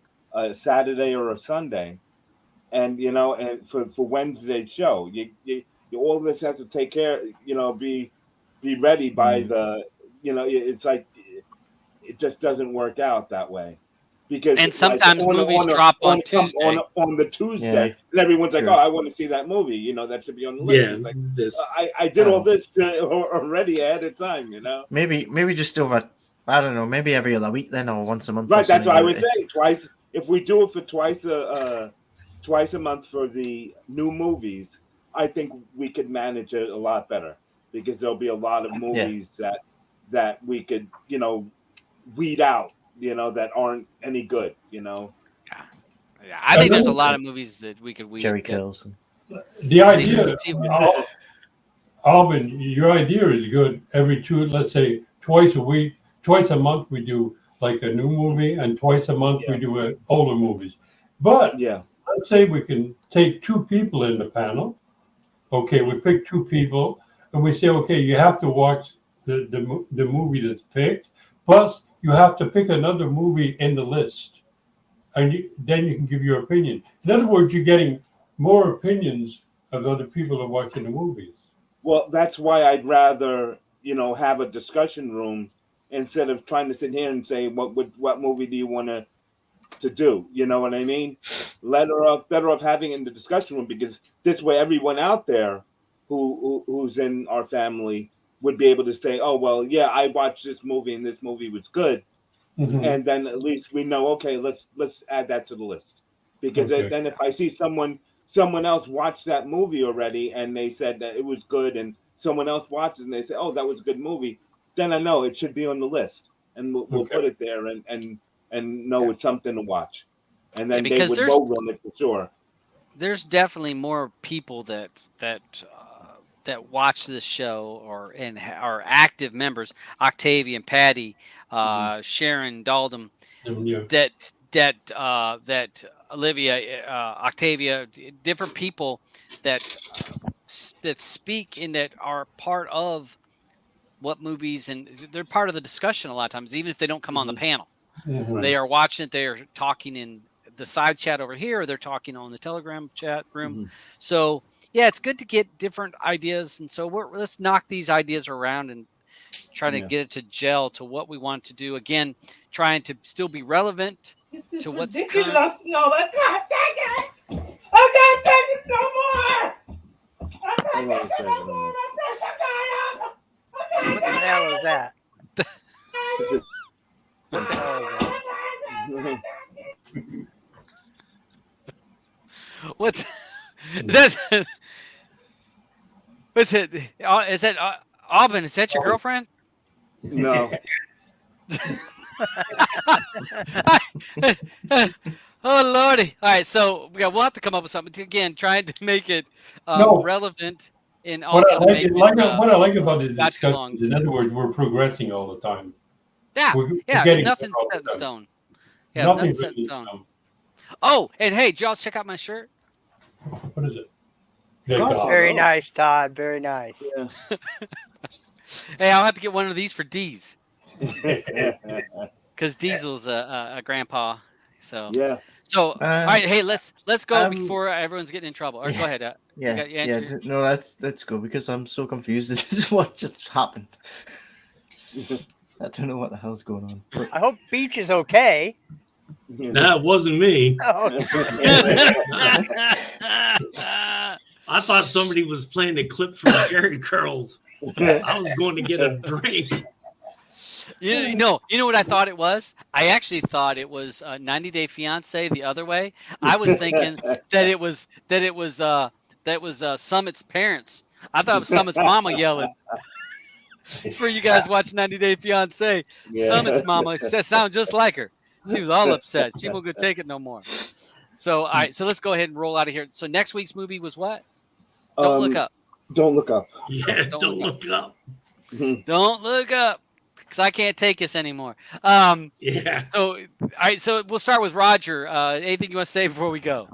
Saturday or a Sunday, and and for Wednesday's show all this has to take care be ready by
Mm.
the it's like it just doesn't work out that way. because
And sometimes movies drop on Tuesday.
on the Tuesday, and everyone's like,
True.
"Oh, I want to see that movie." You know, that should be on the list.
Yeah,
It's like
this.
I did all
Oh.
this already ahead of time. You know,
Maybe just over. I don't know. Maybe every other week then, or once a month.
right?
Or
That's
something.
what I was saying. Twice, if we do it for twice a month for the new movies, I think we could manage it a lot better because there'll be a lot of movies that we could, you know, weed out, you know, that aren't any good, you know.
Yeah, I think there's a lot of movies that we could weed.
Jerry Curls.
The idea,
See-
Alvin, your idea is good. Every let's say twice a week, twice a month, we do like a new movie, and twice a month we do older movies. But
Yeah,
let's say we can take two people in the panel. Okay, we pick two people, and we say, okay, you have to watch the movie that's picked. Plus, you have to pick another movie in the list, and then you can give your opinion. In other words, you're getting more opinions of other people who are watching the movies.
well, that's why I'd rather, you know, have a discussion room instead of trying to sit here and say what movie do you want to do. You know what I mean? Better off having it in the discussion room because this way everyone out there who's in our family would be able to say, oh well, yeah, I watched this movie and this movie was good, and then at least we know, okay, let's add that to the list because then if I see someone else watched that movie already and they said that it was good and someone else watches and they say, oh, that was a good movie, then I know it should be on the list and we'll put it there and know it's something to watch, and then they would vote on it for sure.
There's definitely more people that watch this show or are active members. Octavian, Patty, Sharon, Daldum, that Olivia, Octavia, different people that that speak and that are part of what movies, and they're part of the discussion a lot of times, even if they don't come on the panel. They are watching it. They are talking in the side chat over here. Or they're talking on the Telegram chat room. So yeah, it's good to get different ideas. And so let's knock these ideas around and try to get it to gel to what we want to do. Again, trying to still be relevant to what's ridiculous.
No, I can't take it. I can't take it no more. I can't take it no more.
What the hell is that? What the hell is that?
What? That's what's it? Is that Auburn? Is that your girlfriend?
No.
Oh lordy! All right, so we'll have to come up with something again, trying to make it relevant and also
what I like about the
not too
discussion
long.
is, in other words, we're progressing all the time.
Yeah,
We're
yeah.
getting
Nothing's
better all
set in
the time.
stone. Yeah,
Nothing's
nothing's set
written
in
in
stone.
stone.
Oh, and hey, did y'all check out my shirt?
What is it?
Very nice, Todd. Very nice.
Yeah.
Hey, I'll have to get one of these for D's because Diesel's a grandpa. So
yeah.
So all right, hey, let's go before everyone's getting in trouble. All right, go ahead.
No, let's go because I'm so confused. This is what just happened. I don't know what the hell's going on. But...
I hope Beach is okay.
That wasn't me.
Oh.
I thought somebody was playing a clip from Jerry Curls. I was going to get a drink.
You know what I thought it was? I actually thought it was 90 Day Fiance the other way. I was thinking that it was Summit's parents. I thought it was Summit's mama yelling. For you guys watch 90 Day Fiance, Summit's mama sounds just like her. She was all upset. She wasn't gonna take it no more. So all right, so let's go ahead and roll out of here. So next week's movie was what? Don't look up.
Don't look up.
Yeah, don't look up.
Don't look up. Because I can't take this anymore.
Yeah.
So, all right. So we'll start with Roger. Anything you want to say before we go?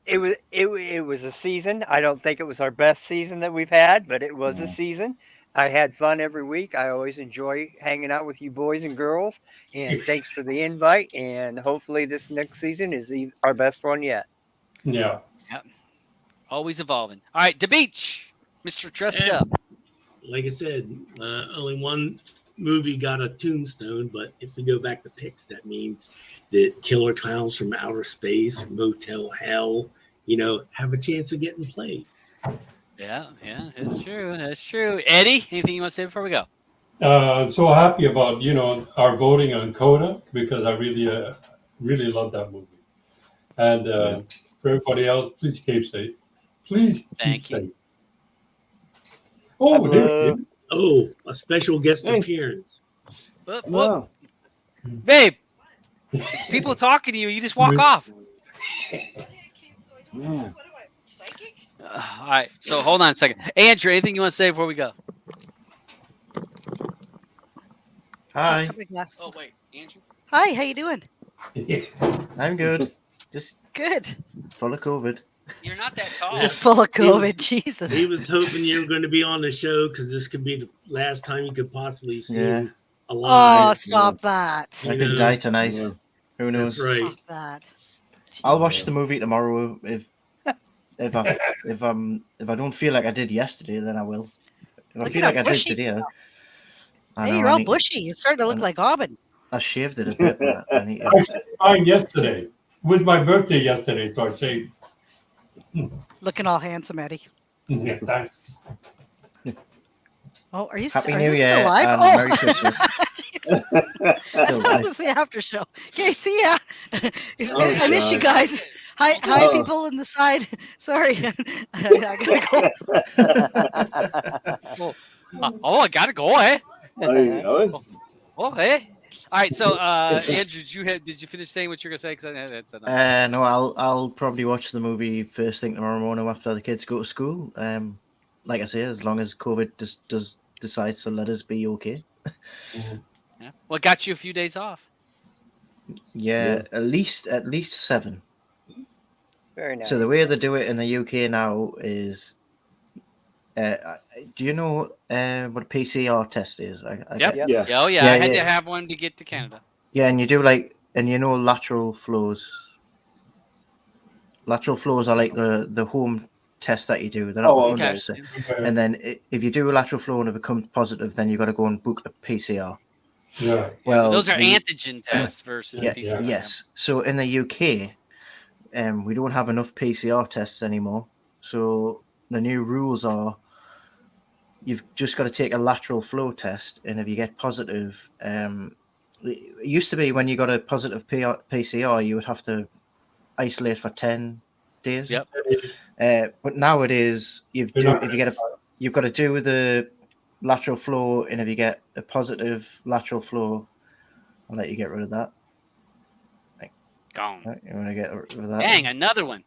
It was a season. I don't think it was our best season that we've had, but it was a season. I had fun every week. I always enjoy hanging out with you boys and girls. And thanks for the invite. And hopefully this next season is our best one yet.
Yeah.
Yep. Always evolving. All right, DeBeach, Mr. Dressed Up.
Like I said, only one movie got a tombstone, but if we go back to picks, that means that Killer Clowns from Outer Space, Motel Hell, have a chance of getting played.
Yeah, that's true. That's true. Eddie, anything you want to say before we go?
I'm so happy about our voting on Coda because I really love that movie. And for everybody else, please keep safe. Please keep
Thank you.
safe. Oh,
Blue.
Oh, a special guest
Hey.
appearance.
Whoop, whoop.
No.
Babe, it's people talking to you. You just walk off.
Man.
All right. So hold on a second. Andrew, anything you want to say before we go?
Hi,
Got my glasses.
Oh, wait. Andrew?
Hi, how you doing?
I'm good. Just
Good.
full of COVID.
You're not that tall.
Just full of
He was-
COVID. Jesus.
He was hoping you were going to be on the show because this could be the last time you could possibly see
Yeah.
him
Oh,
alive.
stop that.
I
You
could
know,
die tonight.
Yeah.
Who knows?
That's right.
Stop that.
I'll watch the movie tomorrow if I don't feel like I did yesterday, then I will. If I
Look
feel
at
like
how
I did
bushy
today,
you
I
Hey,
know
you're
I
all
need-
bushy. You're starting to look
I-
like Aubin.
I shaved it a bit, but I need
I
to.
shaved mine yesterday. It was my birthday yesterday, so I shaved.
Looking all handsome, Eddie.
Yeah, thanks.
Oh, are you
Happy
are
New
you
Year
still live?
and
Oh,
Merry Christmas.
I
Still
thought it
live.
was the after show. Okay, see ya.
Oh,
I miss you
God.
guys. Hi,
Oh.
people in the side. Sorry, I gotta go.
I gotta go, eh?
Oh,
Oh, eh? All right. So, Andrew, did you finish saying what you're gonna say? Because I had said
No, I'll probably watch the movie first thing tomorrow morning after the kids go to school. Like I say, as long as COVID does decides to let us be okay.
Yeah. What got you a few days off?
Yeah, at least 7.
Very nice.
So the way they do it in the UK now is, do you know what a PCR test is?
Yep.
Yep.
yeah.
Oh, yeah.
Yeah,
I had
yeah.
to have one to get to Canada.
Yeah, and you do lateral flows. Lateral flows are like the home test that you do. They're not
Oh,
the front
okay.
test.
Okay.
And then if you do a lateral flow and it becomes positive, then you got to go and book a PCR.
Yeah.
Well, those are
the-
antigen tests versus
Yeah,
PCR.
yes. So in the UK, we don't have enough PCR tests anymore. So the new rules are you've just got to take a lateral flow test, and if you get positive, it used to be when you got a positive PCR, you would have to isolate for 10 days.
Yep.
But nowadays, you've
They're not
you've got to do the lateral flow, and if you get a positive lateral flow, I'll let you get rid of that.
Gone.
Right, you want to get rid of that?
Dang, another one.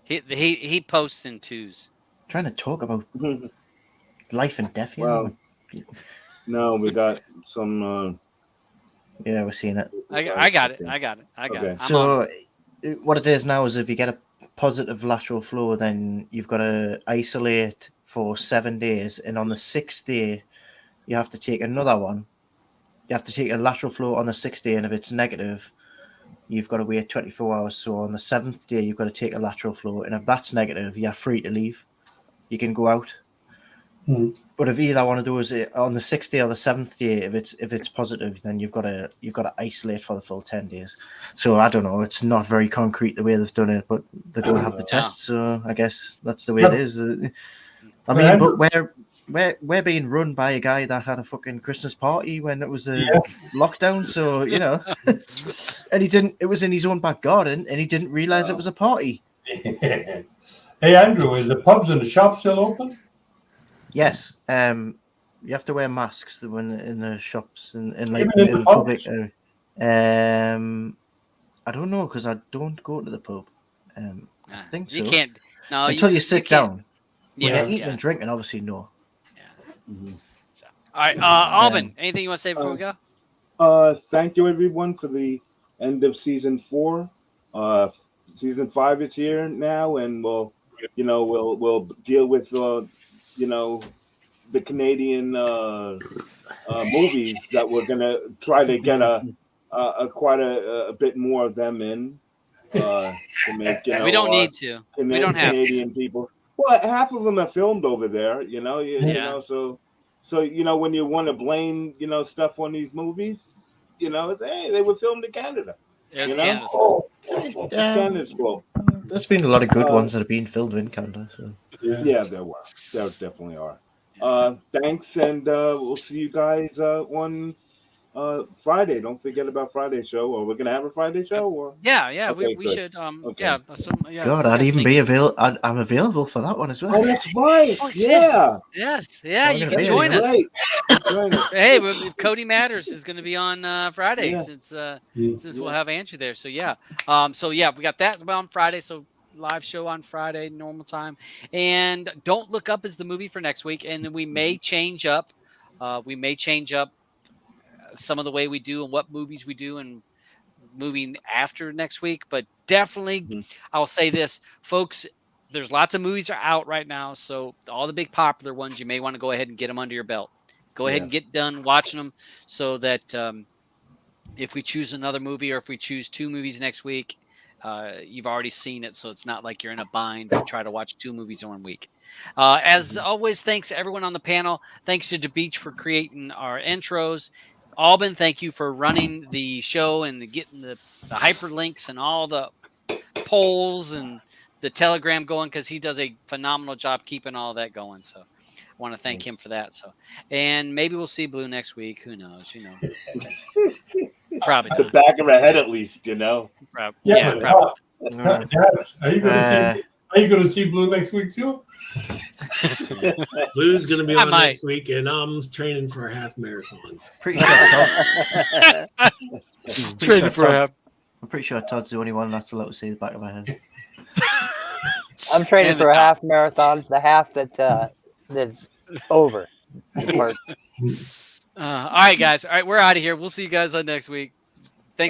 He posts in twos.
Trying to talk about life and death here.
Well, no, we got some.
Yeah, we're seeing it.
I got it. I got it. I got
Okay.
it. I'm on
So
it.
what it is now is if you get a positive lateral flow, then you've got to isolate for 7 days, and on the 6th day, you have to take another one. You have to take a lateral flow on the 6th day, and if it's negative, you've got to wait 24 hours. So on the 7th day, you've got to take a lateral flow, and if that's negative, you're free to leave. You can go out. But if either one of those on the 6th day or the 7th day, if it's positive, then you've got to isolate for the full 10 days. So I don't know. It's not very concrete the way they've done it, but they don't have the test, so I guess that's the way it is. I mean, but we're being run by a guy that had a fucking Christmas party when it was a lockdown. So and he didn't. It was in his own back garden, and he didn't realize it was a party.
Hey, Andrew, is the pubs and the shops still open?
Yes. You have to wear masks when in the shops and like
Even in the
in public.
pubs?
I don't know because I don't go to the pub. I think
You
so.
can't. No,
Until you sit
can't.
down. When
Yeah.
you're eating and drinking, obviously no.
So, all right, Alvin. Anything you want to say before we go?
Thank you, everyone, for the end of season 4. Season 5 is here now, and we'll deal with the Canadian movies that we're gonna try to get quite a bit more of them in to make
We don't need to. We don't have
Canadian people. Well, half of them are filmed over there, you know.
Yeah.
So So when you want to blame stuff on these movies, it's hey, they were filmed in Canada.
It's
You know?
Canada's fault.
It's Canada's fault.
There's been a lot of good ones that have been filmed in Canada. So
Yeah, there were. There definitely are. Thanks, and we'll see you guys on Friday. Don't forget about Friday show. Or we're gonna have a Friday show, or
Yeah,
okay,
we
good.
should
Okay.
God,
we
I'd
gotta
even
think.
be available. I'm available for that one as well.
Oh, that's right.
Oh shit.
Yeah,
Yes,
I'm
you
gonna
can
be
join
here.
us.
great. Join us.
Hey, if Cody Matters is going to be on Friday,
Yeah.
since
Yeah.
we'll have Andrew there. So yeah, we got that on Friday. So live show on Friday, normal time. And Don't Look Up is the movie for next week, and then we may change up. We may change up some of the way we do and what movies we do, and moving after next week. But definitely,
Mhm.
I'll say this, folks. There's lots of movies are out right now, so all the big popular ones, you may want to go ahead and get them under your belt. Go ahead
Yeah.
and get done watching them, so that if we choose another movie or if we choose two movies next week, you've already seen it, so it's not like you're in a bind to try to watch two movies in 1 week. As always, thanks to everyone on the panel. Thanks to the Beach for creating our intros. Alban, thank you for running the show and getting the hyperlinks and all the polls and the Telegram going, because he does a phenomenal job keeping all that going. So I want to thank him for that. So, and maybe we'll see Blue next week. Who knows? Probably
The
not.
back of her head, at least,
Yeah,
but
probably.
Dad, are you going to see? Are you going to see Blue next week too?
Blue's going to be
I
on
might.
next week, and I'm training for a half marathon.
Pretty sure
Training for a half.
I'm pretty sure Todd's the only one that's allowed to see the back of my head.
I'm training
And the
for a
top.
half marathon. The half that's over. The part.
All right, guys. All right, we're out of here. We'll see you guys on next week.